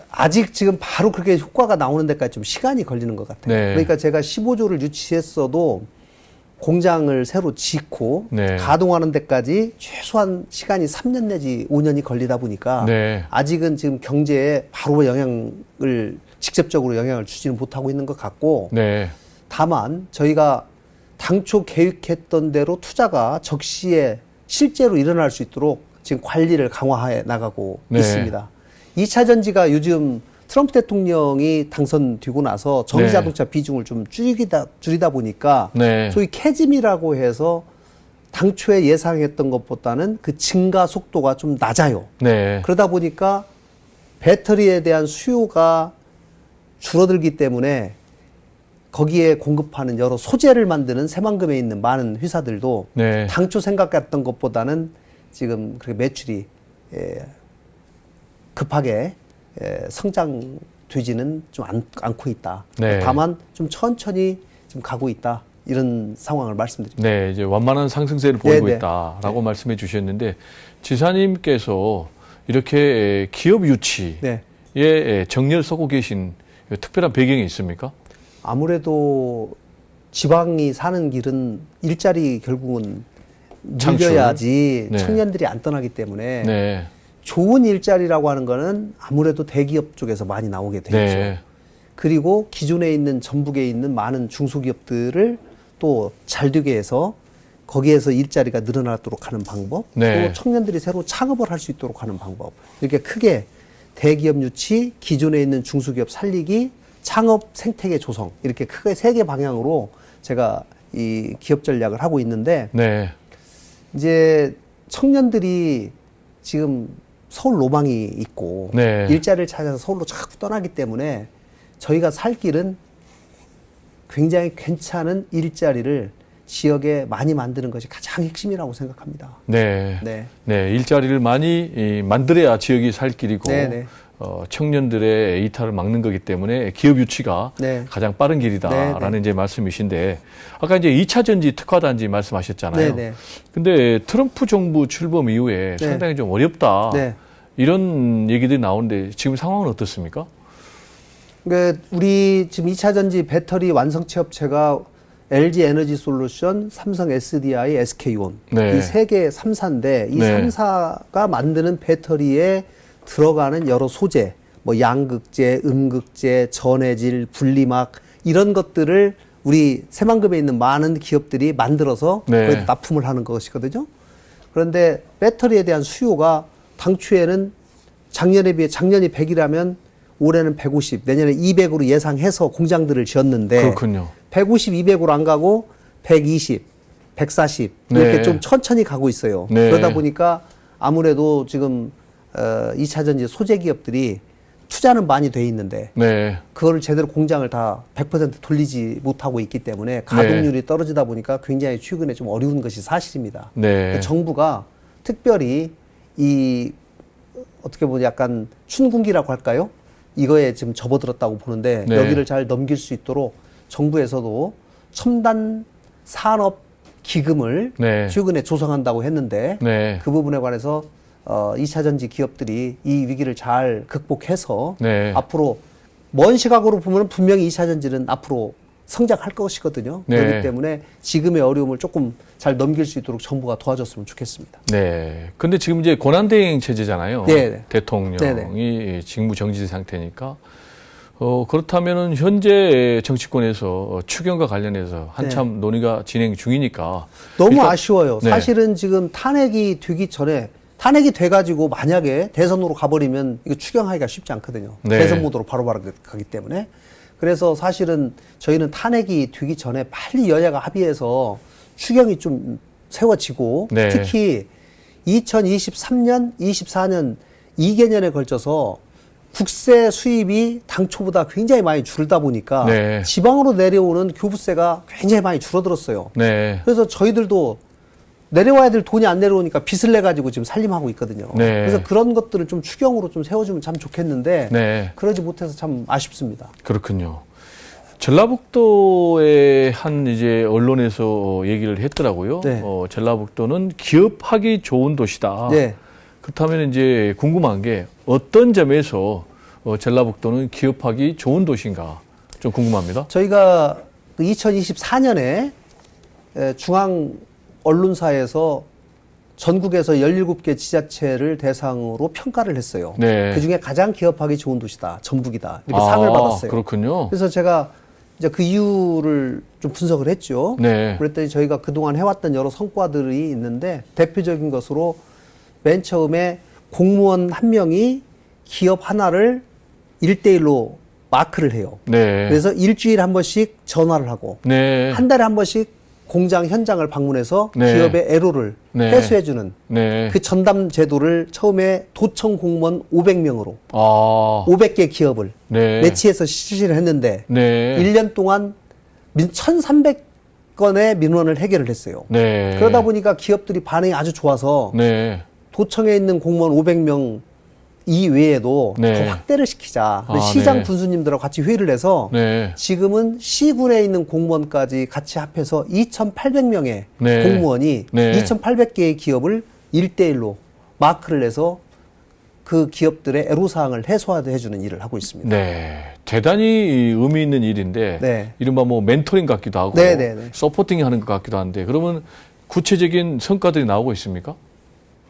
아직 지금 바로 그렇게 효과가 나오는 데까지 좀 시간이 걸리는 것 같아요. 네. 그러니까 제가 15조를 유치했어도 공장을 새로 짓고 네. 가동하는 데까지 최소한 시간이 3년 내지 5년이 걸리다 보니까 네. 아직은 지금 경제에 바로 직접적으로 영향을 주지는 못하고 있는 것 같고 네. 다만 저희가 당초 계획했던 대로 투자가 적시에 실제로 일어날 수 있도록 지금 관리를 강화해 나가고 네. 있습니다. 2차 전지가 요즘 트럼프 대통령이 당선되고 나서 전기 네. 자동차 비중을 좀 줄이다 보니까 네. 소위 캐즘이라고 해서 당초에 예상했던 것보다는 그 증가 속도가 좀 낮아요. 네. 그러다 보니까 배터리에 대한 수요가 줄어들기 때문에 거기에 공급하는 여러 소재를 만드는 새만금에 있는 많은 회사들도 네. 당초 생각했던 것보다는 지금 그렇게 매출이 급하게 성장되지는 좀 않고 있다. 네. 다만 좀 천천히 좀 가고 있다. 이런 상황을 말씀드립니다. 네, 이제 완만한 상승세를 보이고 네네. 있다라고 말씀해 주셨는데 지사님께서 이렇게 기업 유치에 네. 정렬 쏘고 계신 특별한 배경이 있습니까? 아무래도 지방이 사는 길은 일자리 결국은 창출. 늘려야지 네. 청년들이 안 떠나기 때문에 네. 좋은 일자리라고 하는 거는 아무래도 대기업 쪽에서 많이 나오게 되죠. 네. 그리고 기존에 있는 전북에 있는 많은 중소기업들을 또 잘 되게 해서 거기에서 일자리가 늘어나도록 하는 방법, 네. 또 청년들이 새로 창업을 할 수 있도록 하는 방법, 이렇게 크게 대기업 유치, 기존에 있는 중소기업 살리기, 창업 생태계 조성, 이렇게 크게 3개 방향으로 제가 이 기업 전략을 하고 있는데, 네. 이제 청년들이 지금 서울 로망이 있고 네. 일자리를 찾아서 서울로 자꾸 떠나기 때문에 저희가 살 길은 굉장히 괜찮은 일자리를 지역에 많이 만드는 것이 가장 핵심이라고 생각합니다. 네. 네. 네. 일자리를 많이 만들어야 지역이 살 길이고 네네. 청년들의 이탈을 막는 거기 때문에 기업 유치가 네. 가장 빠른 길이다라는 네네. 이제 말씀이신데 아까 이제 2차 전지 특화 단지 말씀하셨잖아요. 네네. 근데 트럼프 정부 출범 이후에 네. 상당히 좀 어렵다. 네. 이런 얘기들이 나오는데 지금 상황은 어떻습니까? 그러니까 우리 지금 2차 전지 배터리 완성체 업체가 LG 에너지 솔루션, 삼성 SDI, SK온 네. 이 세 개 3사인데 이 네. 3사가 만드는 배터리에 들어가는 여러 소재, 뭐 양극재, 음극재, 전해질, 분리막 이런 것들을 우리 새만금에 있는 많은 기업들이 만들어서 네. 거기에 납품을 하는 것이거든요. 그런데 배터리에 대한 수요가 당초에는 작년에 비해 작년이 100이라면 올해는 150, 내년에 200으로 예상해서 공장들을 지었는데 그렇군요. 150, 200으로 안 가고 120, 140 이렇게 네. 좀 천천히 가고 있어요. 네. 그러다 보니까 아무래도 지금 2차 전지 소재 기업들이 투자는 많이 돼 있는데 네. 그거를 제대로 공장을 다 100% 돌리지 못하고 있기 때문에 가동률이 떨어지다 보니까 굉장히 최근에 좀 어려운 것이 사실입니다. 네. 그러니까 정부가 특별히 이 어떻게 보면 약간 춘궁기라고 할까요? 이거에 지금 접어들었다고 보는데 네. 여기를 잘 넘길 수 있도록 정부에서도 첨단 산업 기금을 네. 최근에 조성한다고 했는데 네. 그 부분에 관해서 2차 전지 기업들이 이 위기를 잘 극복해서 네. 앞으로 먼 시각으로 보면 분명히 2차 전지는 앞으로 성장할 것이거든요. 네. 그렇기 때문에 지금의 어려움을 조금 잘 넘길 수 있도록 정부가 도와줬으면 좋겠습니다. 네. 근데 지금 이제 고난대행 체제잖아요. 네. 대통령이 네네. 직무 정지 상태니까. 그렇다면은 현재 정치권에서 추경과 관련해서 한참 논의가 진행 중이니까. 너무 일단- 아쉬워요. 네. 사실은 지금 탄핵이 되기 전에 탄핵이 돼가지고 만약에 대선으로 가버리면 이거 추경하기가 쉽지 않거든요. 네. 대선 모드로 바로바로 가기 때문에. 그래서 사실은 저희는 탄핵이 되기 전에 빨리 여야가 합의해서 추경이 좀 세워지고 네. 특히 2023년, 24년 2개년에 걸쳐서 국세 수입이 당초보다 굉장히 많이 줄다 보니까 네. 지방으로 내려오는 교부세가 굉장히 많이 줄어들었어요. 네. 그래서 저희들도 내려와야 될 돈이 안 내려오니까 빚을 내 가지고 지금 살림하고 있거든요. 네. 그래서 그런 것들을 좀 추경으로 좀 세워주면 참 좋겠는데 네. 그러지 못해서 참 아쉽습니다. 그렇군요. 전라북도의 한 이제 언론에서 얘기를 했더라고요. 네. 전라북도는 기업하기 좋은 도시다. 네. 그렇다면 이제 궁금한 게 어떤 점에서 전라북도는 기업하기 좋은 도시인가 좀 궁금합니다. 저희가 2024년에 중앙 언론사에서 전국에서 17개 지자체를 대상으로 평가를 했어요. 네. 그중에 가장 기업하기 좋은 도시다. 전북이다. 이렇게 상을 받았어요. 그렇군요. 그래서 제가 이제 그 이유를 좀 분석을 했죠. 네. 그랬더니 저희가 그동안 해왔던 여러 성과들이 있는데 대표적인 것으로 맨 처음에 공무원 한 명이 기업 하나를 1대1로 마크를 해요. 네. 그래서 일주일에 한 번씩 전화를 하고 네. 한 달에 한 번씩 공장 현장을 방문해서 네. 기업의 애로를 네. 해소해주는 네. 그 전담 제도를 처음에 도청 공무원 500명으로 아. 500개 기업을 네. 매치해서 실시를 했는데 네. 1년 동안 1,300건의 민원을 해결을 했어요. 네. 그러다 보니까 기업들이 반응이 아주 좋아서 네. 도청에 있는 공무원 500명 이외에도 네. 더 확대를 시키자. 아, 시장 네. 군수님들하고 같이 회의를 해서 네. 지금은 시군에 있는 공무원까지 같이 합해서 2,800명의 네. 공무원이 네. 2,800개의 기업을 1대1로 마크를 내서 그 기업들의 애로사항을 해소해주는 일을 하고 있습니다. 네. 대단히 의미 있는 일인데, 네. 이른바 뭐 멘토링 같기도 하고, 네, 네, 네. 서포팅 하는 것 같기도 한데, 그러면 구체적인 성과들이 나오고 있습니까?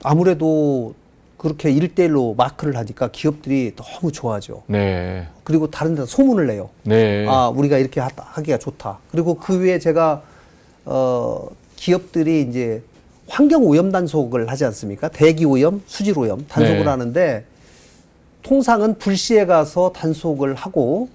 아무래도 그렇게 1대1로 마크를 하니까 기업들이 너무 좋아하죠. 네. 그리고 다른 데서 소문을 내요. 네. 아, 우리가 이렇게 하기가 좋다. 그리고 그 외에 제가, 기업들이 이제 환경오염 단속을 하지 않습니까? 대기오염, 수질오염 단속을 네. 하는데 통상은 불시에 가서 단속을 하고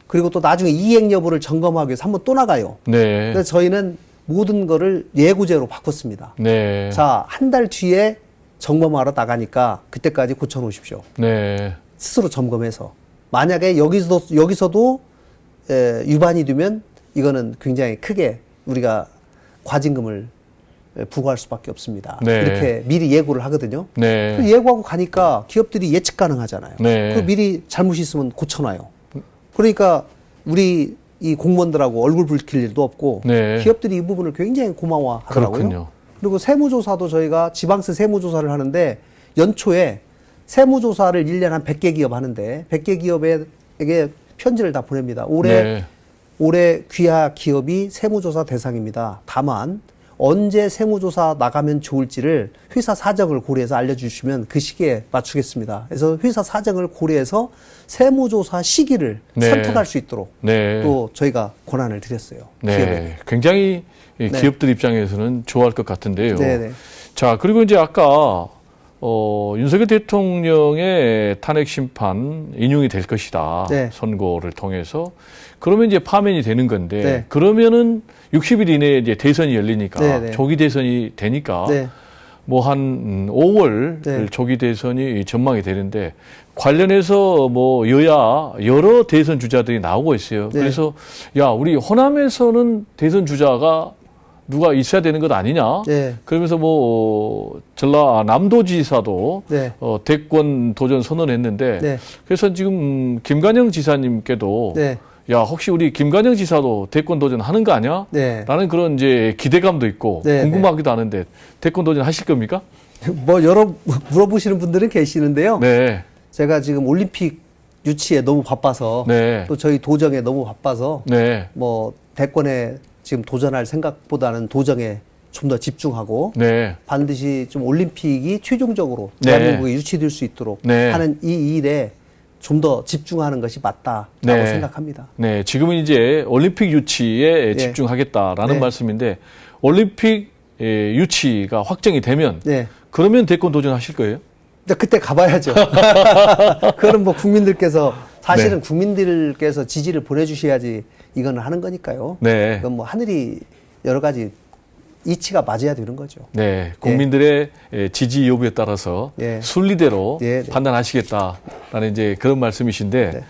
그리고 또 나중에 이행 여부를 점검하기 위해서 한번 또 나가요. 네. 그래서 저희는 모든 거를 예고제로 바꿨습니다. 네. 자, 한 달 뒤에 점검하러 나가니까 그때까지 고쳐놓으십시오. 네. 스스로 점검해서. 만약에 여기서도 위반이 되면 이거는 굉장히 크게 우리가 과징금을 부과할 수밖에 없습니다. 네. 이렇게 미리 예고를 하거든요. 네. 그 예고하고 가니까 기업들이 예측 가능하잖아요. 네. 그 미리 잘못이 있으면 고쳐놔요. 그러니까 우리 이 공무원들하고 얼굴 붉힐 일도 없고 네. 기업들이 이 부분을 굉장히 고마워하더라고요. 그렇군요. 그리고 세무조사도 저희가 지방세 세무조사를 하는데 연초에 세무조사를 1년에 한 100개 기업 하는데 100개 기업에게 편지를 다 보냅니다. 올해 귀하 기업이 세무조사 대상입니다. 다만 언제 세무조사 나가면 좋을지를 회사 사정을 고려해서 알려주시면 그 시기에 맞추겠습니다. 그래서 회사 사정을 고려해서 세무조사 시기를 네. 선택할 수 있도록 네. 또 저희가 권한을 드렸어요. 네. 기업에. 굉장히 이 네. 기업들 입장에서는 좋아할 것 같은데요. 네네. 자, 그리고 이제 아까 윤석열 대통령의 탄핵 심판 인용이 될 것이다. 네. 선고를 통해서. 그러면 이제 파면이 되는 건데, 네. 그러면은 60일 이내에 이제 대선이 열리니까, 네, 네. 조기 대선이 되니까, 네. 뭐 한 5월 네. 조기 대선이 전망이 되는데, 관련해서 뭐 여야 여러 대선 주자들이 나오고 있어요. 네. 그래서 야, 우리 호남에서는 대선 주자가 누가 있어야 되는 것 아니냐? 네. 그러면서 뭐 남도지사도 네. 대권 도전 선언했는데 네. 그래서 지금 김관영 지사님께도 네. 야, 혹시 우리 김관영 지사도 대권 도전하는 거 아니야? 네. 라는 그런 이제 기대감도 있고 네, 궁금하기도 하는데 대권 도전 하실 겁니까? 뭐 물어보시는 분들은 계시는데요. 네. 제가 지금 올림픽 유치에 너무 바빠서 네. 또 저희 도정에 너무 바빠서 네. 뭐 대권에 지금 도전할 생각보다는 도정에 좀 더 집중하고 네. 반드시 좀 올림픽이 최종적으로 네. 대한민국에 유치될 수 있도록 네. 하는 이 일에 좀 더 집중하는 것이 맞다라고 네. 생각합니다. 네, 지금은 이제 올림픽 유치에 네. 집중하겠다라는 네. 말씀인데 올림픽 유치가 확정이 되면 네. 그러면 대권 도전하실 거예요? 근데 그때 가봐야죠. 그거는 뭐 국민들께서 사실은 네. 국민들께서 지지를 보내주셔야지 이거는 하는 거니까요. 네. 이건 뭐 하늘이 여러 가지 이치가 맞아야 되는 거죠. 네, 국민들의 지지 여부에 따라서 예. 순리대로 예, 네. 판단하시겠다라는 이제 그런 말씀이신데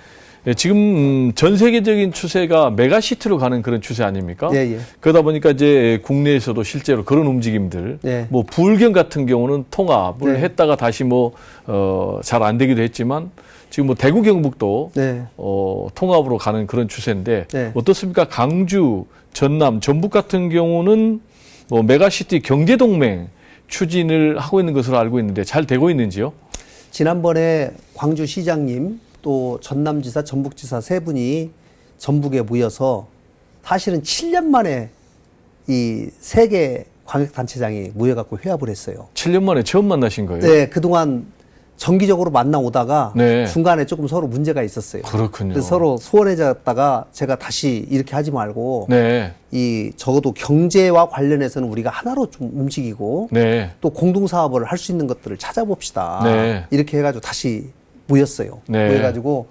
네. 지금 전 세계적인 추세가 메가시티로 가는 그런 추세 아닙니까? 예, 예. 그러다 보니까 이제 국내에서도 실제로 그런 움직임들, 네. 뭐 부울경 같은 경우는 통합을 네. 했다가 다시 뭐 잘 안 되기도 했지만 지금 뭐 대구 경북도 네. 통합으로 가는 그런 추세인데 네. 어떻습니까? 강주, 전남, 전북 같은 경우는 뭐 메가시티 경제동맹 추진을 하고 있는 것으로 알고 있는데 잘 되고 있는지요? 지난번에 광주시장님 또 전남지사, 전북지사 세 분이 전북에 모여서 사실은 7년 만에 이 세 개 광역단체장이 모여갖고 회합을 했어요. 7년 만에 처음 만나신 거예요? 네, 그동안 정기적으로 만나오다가 네. 중간에 조금 서로 문제가 있었어요. 그렇군요. 그래서 서로 소원해졌다가 제가 다시 이렇게 하지 말고 네. 이 적어도 경제와 관련해서는 우리가 하나로 좀 움직이고 네. 또 공동사업을 할 수 있는 것들을 찾아봅시다. 네. 이렇게 해가지고 다시 모였어요. 네. 모여가지고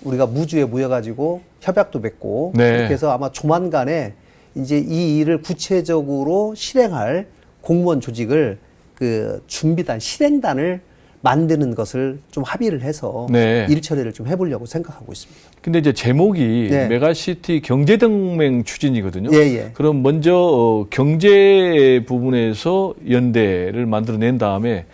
우리가 무주에 모여가지고 협약도 맺고 네. 이렇게 해서 아마 조만간에 이제 이 일을 구체적으로 실행할 공무원 조직을 그 준비단, 실행단을 만드는 것을 좀 합의를 해서 네. 일 처리를 좀 해보려고 생각하고 있습니다. 근데 이제 제목이 네. 메가시티 경제동맹 추진이거든요. 예, 예. 그럼 먼저 경제 부분에서 연대를 만들어낸 다음에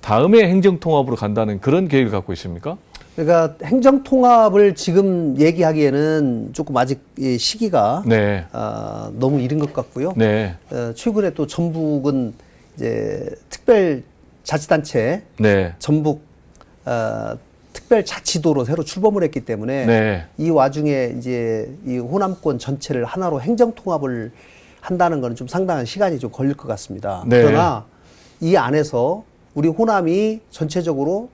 행정통합으로 간다는 그런 계획을 갖고 있습니까? 그러니까 행정통합을 지금 얘기하기에는 조금 아직 이 시기가 네. 너무 이른 것 같고요. 네. 최근에 또 전북은 이제 특별자치단체 네. 전북 특별자치도로 새로 출범을 했기 때문에 네. 이 와중에 이제 이 호남권 전체를 하나로 행정통합을 한다는 것은 좀 상당한 시간이 좀 걸릴 것 같습니다. 네. 그러나 이 안에서 우리 호남이 전체적으로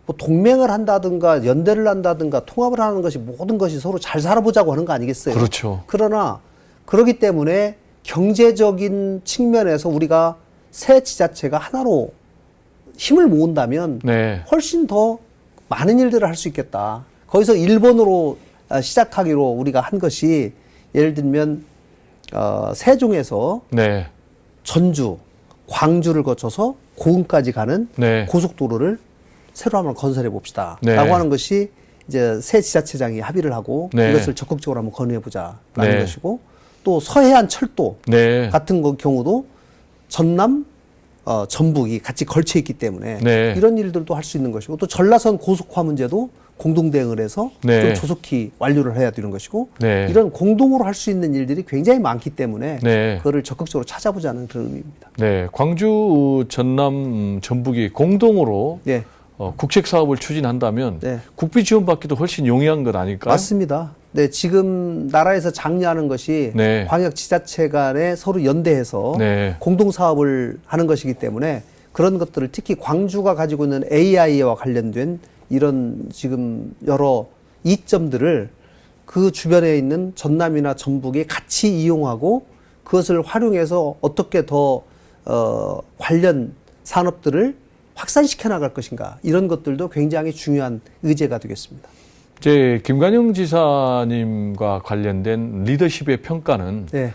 뭐 동맹을 한다든가 연대를 한다든가 통합을 하는 것이 모든 것이 서로 잘 살아보자고 하는 거 아니겠어요? 그렇죠. 그러나 그렇기 때문에 경제적인 측면에서 우리가 새 지자체가 하나로 힘을 모은다면 네. 훨씬 더 많은 일들을 할 수 있겠다. 거기서 1번으로 시작하기로 우리가 한 것이 예를 들면 세종에서 네. 전주, 광주를 거쳐서 고흥까지 가는 네. 고속도로를 새로 한번 건설해 봅시다. 네. 라고 하는 것이 이제 새 지자체장이 합의를 하고 네. 이것을 적극적으로 한번 건의해 보자라는 네. 것이고 또 서해안 철도 네. 같은 경우도 전남, 전북이 같이 걸쳐 있기 때문에 네. 이런 일들도 할 수 있는 것이고 또 전라선 고속화 문제도 공동 대응을 해서 네. 좀 조속히 완료를 해야 되는 것이고 네. 이런 공동으로 할 수 있는 일들이 굉장히 많기 때문에 네. 그거를 적극적으로 찾아보자는 그런 의미입니다. 네. 광주, 전남, 전북이 공동으로 네, 국책 사업을 추진한다면 네. 국비 지원받기도 훨씬 용이한 것 아닐까요? 맞습니다. 네, 지금 나라에서 장려하는 것이 네. 광역 지자체 간에 서로 연대해서 네. 공동 사업을 하는 것이기 때문에 그런 것들을 특히 광주가 가지고 있는 AI와 관련된 이런 지금 여러 이점들을 그 주변에 있는 전남이나 전북이 같이 이용하고 그것을 활용해서 어떻게 더 관련 산업들을 확산시켜 나갈 것인가 이런 것들도 굉장히 중요한 의제가 되겠습니다. 이제 김관영 지사님과 관련된 리더십의 평가는 네.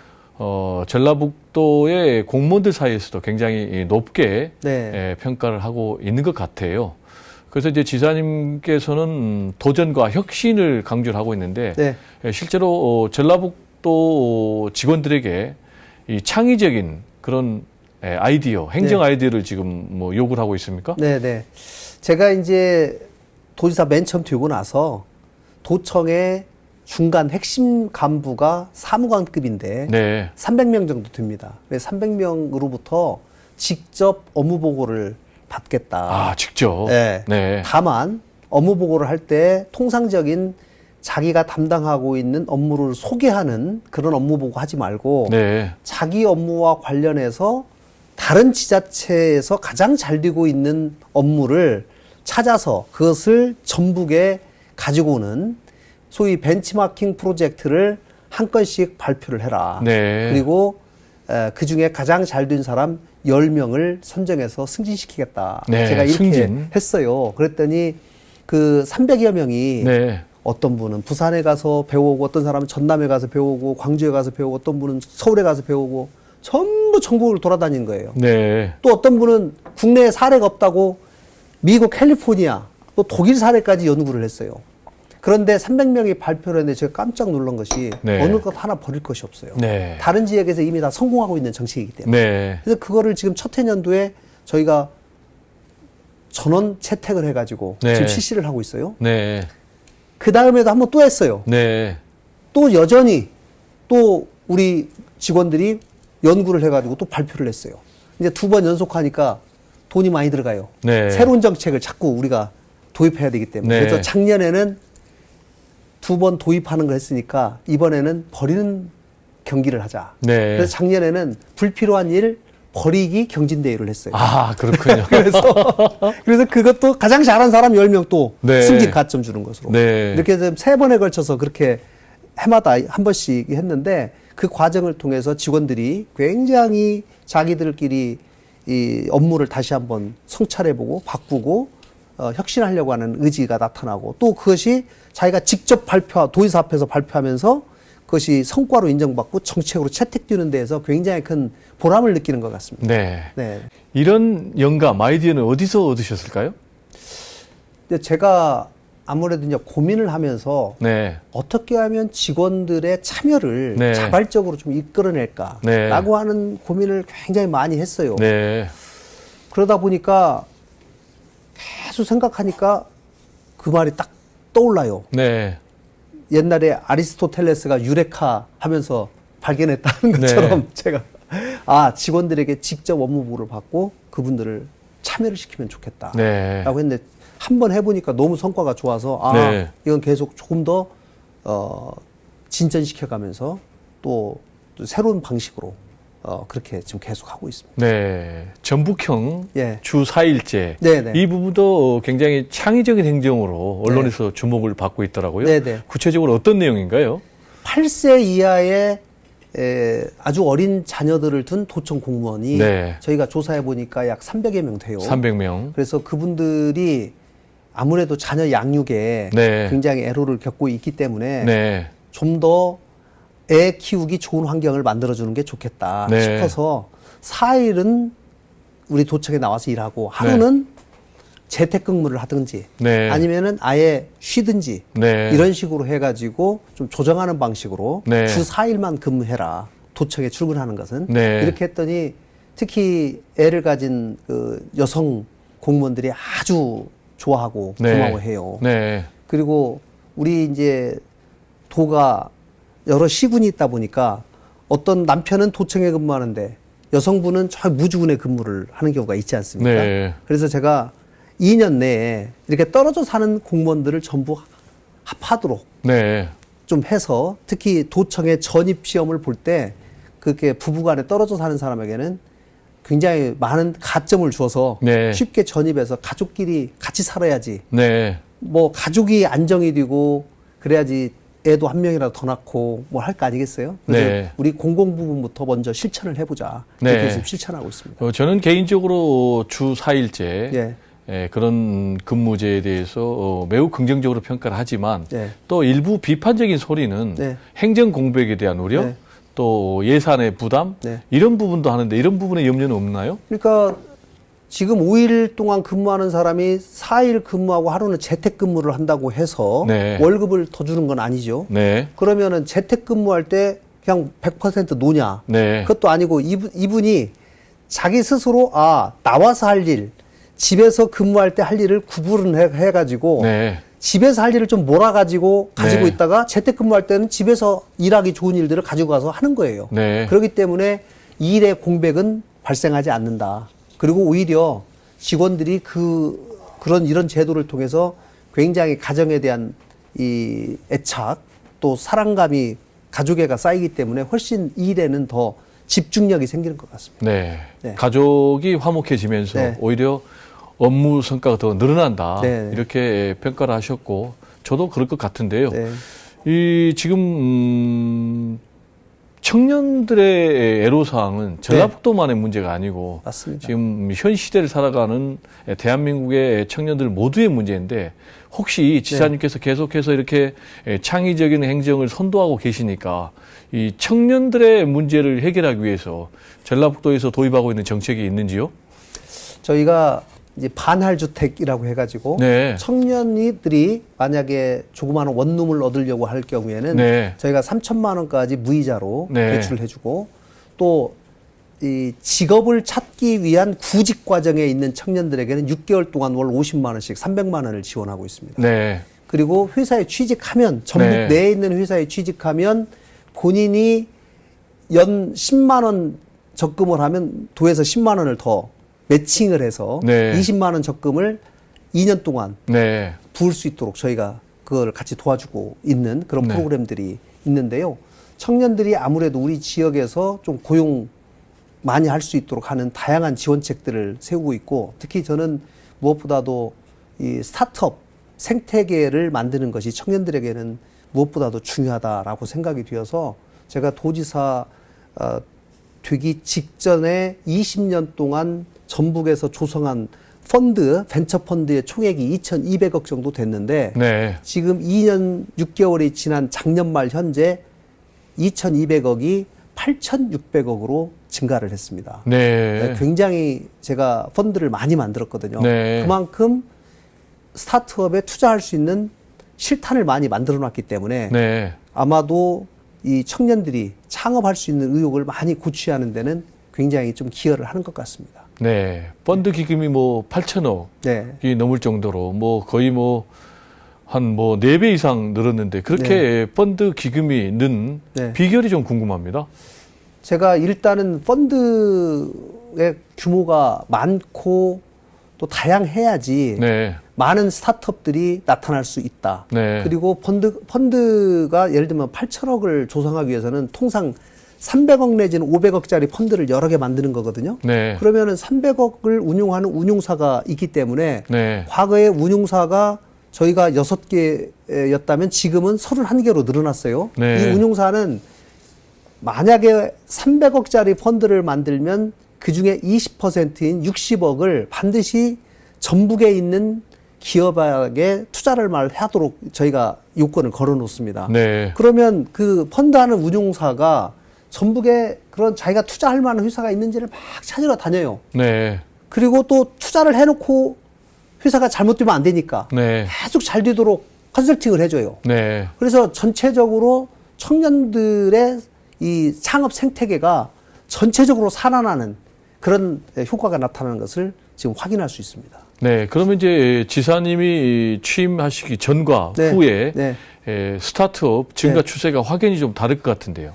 전라북도의 공무원들 사이에서도 굉장히 높게 네. 평가를 하고 있는 것 같아요. 그래서 이제 지사님께서는 도전과 혁신을 강조를 하고 있는데 네. 실제로 전라북도 직원들에게 이 창의적인 그런 아이디어, 행정 네. 아이디어를 지금 뭐 요구를 하고 있습니까? 네, 네. 제가 이제 도지사 맨 처음 되고 나서 도청의 중간 핵심 간부가 사무관급인데 네. 300명 정도 됩니다. 300명으로부터 직접 업무 보고를 받겠다. 아, 직접. 네. 네. 다만 업무 보고를 할 때 통상적인 자기가 담당하고 있는 업무를 소개하는 그런 업무 보고 하지 말고 네. 자기 업무와 관련해서 다른 지자체에서 가장 잘 되고 있는 업무를 찾아서 그것을 전북에 가지고 오는 소위 벤치마킹 프로젝트를 한 건씩 발표를 해라. 네. 그리고 그 중에 가장 잘 된 사람 10명을 선정해서 승진시키겠다. 네, 제가 이렇게 승진. 했어요. 그랬더니 그 300여 명이 네. 어떤 분은 부산에 가서 배우고 어떤 사람은 전남에 가서 배우고 광주에 가서 배우고 어떤 분은 서울에 가서 배우고 전부 전국을 돌아다닌 거예요. 네. 또 어떤 분은 국내에 사례가 없다고 미국 캘리포니아 또 독일 사례까지 연구를 했어요. 그런데 300명이 발표를 했는데 제가 깜짝 놀란 것이 네. 어느 것 하나 버릴 것이 없어요. 네. 다른 지역에서 이미 다 성공하고 있는 정책이기 때문에. 네. 그래서 그거를 지금 첫 해년도에 저희가 전원 채택을 해가지고 네. 지금 실시를 하고 있어요. 네. 그 다음에도 한번 또 했어요. 네. 또 여전히 또 우리 직원들이 연구를 해가지고 또 발표를 했어요. 이제 2번 연속하니까 돈이 많이 들어가요. 네. 새로운 정책을 자꾸 우리가 도입해야 되기 때문에. 네. 그래서 작년에는 2번 도입하는 걸 했으니까 이번에는 버리는 경기를 하자. 네. 그래서 작년에는 불필요한 일 버리기 경진대회를 했어요. 아, 그렇군요. 그래서 그것도 가장 잘한 사람 10명 또 네. 승진 가점 주는 것으로. 네. 이렇게 해서 3번에 걸쳐서 그렇게 해마다 한 번씩 했는데 그 과정을 통해서 직원들이 굉장히 자기들끼리 이 업무를 다시 한번 성찰해보고 바꾸고 혁신하려고 하는 의지가 나타나고 또 그것이 자기가 직접 도지사 앞에서 발표하면서 그것이 성과로 인정받고 정책으로 채택되는 데에서 굉장히 큰 보람을 느끼는 것 같습니다. 네. 네. 이런 영감, 아이디어는 어디서 얻으셨을까요? 근데 제가 아무래도 이제 고민을 하면서 네. 어떻게 하면 직원들의 참여를 네. 자발적으로 좀 이끌어낼까라고 네. 하는 고민을 굉장히 많이 했어요. 네. 그러다 보니까 계속 생각하니까 그 말이 딱 떠올라요. 네. 옛날에 아리스토텔레스가 유레카 하면서 발견했다는 것처럼 제가 직원들에게 직접 업무보고를 받고 그분들을 참여를 시키면 좋겠다라고 네. 했는데 한번 해보니까 너무 성과가 좋아서 네. 이건 계속 조금 더 진전시켜가면서 또 새로운 방식으로 그렇게 지금 계속 하고 있습니다. 네. 전북형 예. 주 4일제. 네네. 이 부분도 굉장히 창의적인 행정으로 언론에서 주목을 받고 있더라고요. 네네. 구체적으로 어떤 내용인가요? 8세 이하의 아주 어린 자녀들을 둔 도청 공무원이 네. 저희가 조사해 보니까 약 300여 명 돼요. 300명. 그래서 그분들이 아무래도 자녀 양육에 네. 굉장히 애로를 겪고 있기 때문에 네. 좀 더 애 키우기 좋은 환경을 만들어주는 게 좋겠다 네. 싶어서 4일은 우리 도청에 나와서 일하고 하루는 재택근무를 하든지 네. 아니면은 아예 쉬든지 네. 이런 식으로 해가지고 좀 조정하는 방식으로 네. 주 4일만 근무해라. 도청에 출근하는 것은. 네. 이렇게 했더니 특히 애를 가진 그 여성 공무원들이 아주 좋아하고 네. 고마워해요. 네. 그리고 우리 이제 도가 여러 시군이 있다 보니까 어떤 남편은 도청에 근무하는데 여성분은 저 무주군에 근무를 하는 경우가 있지 않습니까? 네. 그래서 제가 2년 내에 이렇게 떨어져 사는 공무원들을 전부 합하도록 네. 좀 해서 특히 도청의 전입 시험을 볼 때 그렇게 부부간에 떨어져 사는 사람에게는 굉장히 많은 가점을 주어서 네. 쉽게 전입해서 가족끼리 같이 살아야지 네. 뭐 가족이 안정이 되고 그래야지 애도 한 명이라도 더 낳고 뭐 할 거 아니겠어요? 그래서 네. 우리 공공 부분부터 먼저 실천을 해보자. 네. 그렇게 지금 실천하고 있습니다. 저는 개인적으로 주 4일제 예. 그런 근무제에 대해서 매우 긍정적으로 평가를 하지만 네. 또 일부 비판적인 소리는 네. 행정 공백에 대한 우려, 네. 또 예산의 부담 네. 이런 부분도 하는데 이런 부분에 염려는 없나요? 그러니까 지금 5일 동안 근무하는 사람이 4일 근무하고 하루는 재택근무를 한다고 해서 네. 월급을 더 주는 건 아니죠. 네. 그러면은 재택근무할 때 그냥 100% 노냐? 네. 그것도 아니고 이분이 자기 스스로 나와서 할 일, 집에서 근무할 때 할 일을 구분을 해가지고 네. 집에서 할 일을 좀 몰아가지고 가지고 네. 있다가 재택근무할 때는 집에서 일하기 좋은 일들을 가지고 가서 하는 거예요. 네. 그렇기 때문에 일의 공백은 발생하지 않는다. 그리고 오히려 직원들이 그런 이런 제도를 통해서 굉장히 가정에 대한 이 애착 또 사랑감이 가족애가 쌓이기 때문에 훨씬 이 일에는 더 집중력이 생기는 것 같습니다. 네. 네. 가족이 화목해지면서 네. 오히려 업무 성과가 더 늘어난다. 네. 이렇게 평가를 하셨고 저도 그럴 것 같은데요. 네. 이 지금 청년들의 애로사항은 전라북도만의 문제가 아니고 맞습니다. 지금 현 시대를 살아가는 대한민국의 청년들 모두의 문제인데 혹시 지사님께서 계속해서 이렇게 창의적인 행정을 선도하고 계시니까 이 청년들의 문제를 해결하기 위해서 전라북도에서 도입하고 있는 정책이 있는지요? 저희가 이제 반할 주택이라고 해가지고 네. 청년이들이 만약에 조그마한 원룸을 얻으려고 할 경우에는 네. 저희가 3천만 원까지 무이자로 네. 대출을 해주고 또 이 직업을 찾기 위한 구직 과정에 있는 청년들에게는 6개월 동안 월 50만 원씩 300만 원을 지원하고 있습니다. 네. 그리고 회사에 취직하면 전북 네. 내에 있는 회사에 취직하면 본인이 연 10만 원 적금을 하면 도에서 10만 원을 더 매칭을 해서 네. 20만 원 적금을 2년 동안 네. 부을 수 있도록 저희가 그걸 같이 도와주고 있는 그런 네. 프로그램들이 있는데요. 청년들이 아무래도 우리 지역에서 좀 고용 많이 할 수 있도록 하는 다양한 지원책들을 세우고 있고 특히 저는 무엇보다도 이 스타트업 생태계를 만드는 것이 청년들에게는 무엇보다도 중요하다라고 생각이 되어서 제가 도지사 되기 직전에 20년 동안 전북에서 조성한 펀드, 벤처 펀드의 총액이 2,200억 정도 됐는데 네. 지금 2년 6개월이 지난 작년 말 현재 2,200억이 8,600억으로 증가를 했습니다. 네. 굉장히 제가 펀드를 많이 만들었거든요. 네. 그만큼 스타트업에 투자할 수 있는 실탄을 많이 만들어 놨기 때문에 네. 아마도 이 청년들이 창업할 수 있는 의욕을 많이 고취하는 데는 굉장히 좀 기여를 하는 것 같습니다. 네. 펀드 기금이 뭐 8천억이 네. 넘을 정도로 뭐 거의 뭐 한 뭐 4배 이상 늘었는데 그렇게 펀드 기금이 는 네. 비결이 좀 궁금합니다. 제가 일단은 펀드의 규모가 많고 또 다양해야지 네. 많은 스타트업들이 나타날 수 있다. 네. 그리고 펀드가 예를 들면 8천억을 조성하기 위해서는 통상 300억 내지는 500억짜리 펀드를 여러 개 만드는 거거든요. 네. 그러면은 300억을 운용하는 운용사가 있기 때문에 네. 과거에 운용사가 저희가 6개였다면 지금은 31개로 늘어났어요. 네. 이 운용사는 만약에 300억짜리 펀드를 만들면 그 중에 20%인 60억을 반드시 전북에 있는 기업에게 투자를 하도록 저희가 요건을 걸어 놓습니다. 네. 그러면 그 펀드하는 운용사가 전북에 그런 자기가 투자할 만한 회사가 있는지를 막 찾으러 다녀요. 네. 그리고 또 투자를 해놓고 회사가 잘못되면 안 되니까 네. 계속 잘 되도록 컨설팅을 해줘요. 네. 그래서 전체적으로 청년들의 이 창업 생태계가 전체적으로 살아나는 그런 효과가 나타나는 것을 지금 확인할 수 있습니다. 네. 그러면 이제 지사님이 취임하시기 전과 네. 후에 네. 스타트업 증가 네. 추세가 확연히 좀 다를 것 같은데요.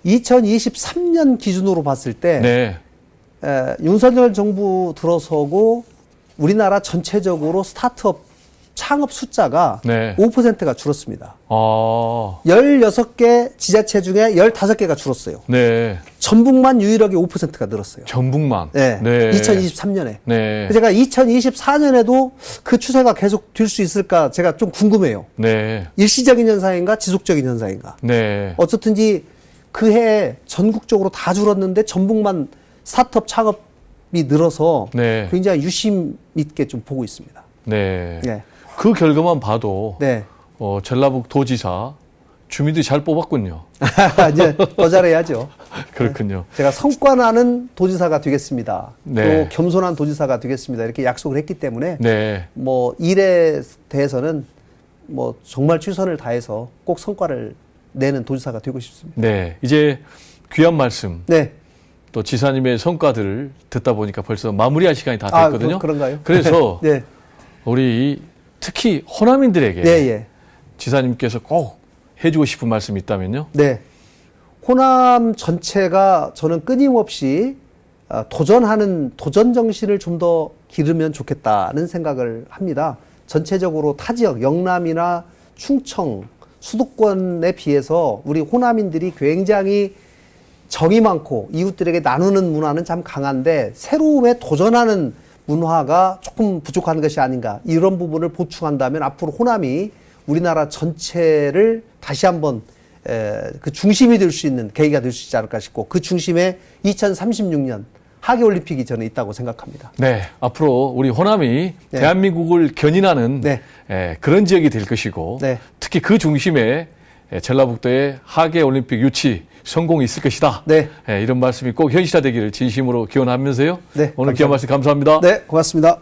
2023년 기준으로 봤을 때 네. 윤석열 정부 들어서고 우리나라 전체적으로 스타트업 창업 숫자가 네. 5%가 줄었습니다. 아. 16개 지자체 중에 15개가 줄었어요. 네. 전북만 유일하게 5%가 늘었어요. 전북만. 네. 네. 2023년에. 네. 제가 2024년에도 그 추세가 계속 될 수 있을까 제가 좀 궁금해요. 네. 일시적인 현상인가 지속적인 현상인가. 네. 어쨌든지 그 해에 전국적으로 다 줄었는데 전북만 스타트업 창업이 늘어서 네. 굉장히 유심 있게 좀 보고 있습니다. 네. 네. 그 결과만 봐도 네. 전라북 도지사 주민들이 잘 뽑았군요. 이제 더 잘해야죠. 그렇군요. 제가 성과 나는 도지사가 되겠습니다. 네. 또 겸손한 도지사가 되겠습니다. 이렇게 약속을 했기 때문에 네. 뭐 일에 대해서는 뭐 정말 최선을 다해서 꼭 성과를 내는 도지사가 되고 싶습니다. 네. 이제 귀한 말씀 네. 또 지사님의 성과들을 듣다 보니까 벌써 마무리할 시간이 다 됐거든요. 그런가요? 그래서 네. 우리 특히 호남인들에게 네, 예. 지사님께서 꼭 해주고 싶은 말씀이 있다면요. 네. 호남 전체가 저는 끊임없이 도전하는 도전 정신을 좀 더 기르면 좋겠다는 생각을 합니다. 전체적으로 타 지역, 영남이나 충청, 수도권에 비해서 우리 호남인들이 굉장히 정이 많고 이웃들에게 나누는 문화는 참 강한데 새로움에 도전하는 문화가 조금 부족한 것이 아닌가. 이런 부분을 보충한다면 앞으로 호남이 우리나라 전체를 다시 한번 그 중심이 될 수 있는 계기가 될 수 있지 않을까 싶고 그 중심에 2036년 하계올림픽이 저는 있다고 생각합니다. 네. 앞으로 우리 호남이 네. 대한민국을 견인하는 네. 그런 지역이 될 것이고 네. 특히 그 중심에 전라북도의 하계올림픽 유치 성공이 있을 것이다. 네. 이런 말씀이 꼭 현실화되기를 진심으로 기원하면서요. 네, 오늘 귀한 말씀 감사합니다. 네, 고맙습니다.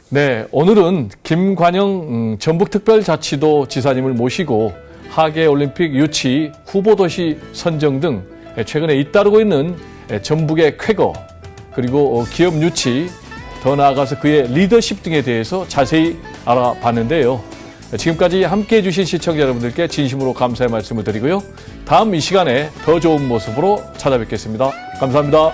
네, 오늘은 김관영 전북특별자치도 지사님을 모시고 하계올림픽 유치 후보도시 선정 등 최근에 잇따르고 있는 전북의 쾌거 그리고 기업 유치 더 나아가서 그의 리더십 등에 대해서 자세히 알아봤는데요. 지금까지 함께해 주신 시청자 여러분들께 진심으로 감사의 말씀을 드리고요. 다음 이 시간에 더 좋은 모습으로 찾아뵙겠습니다. 감사합니다.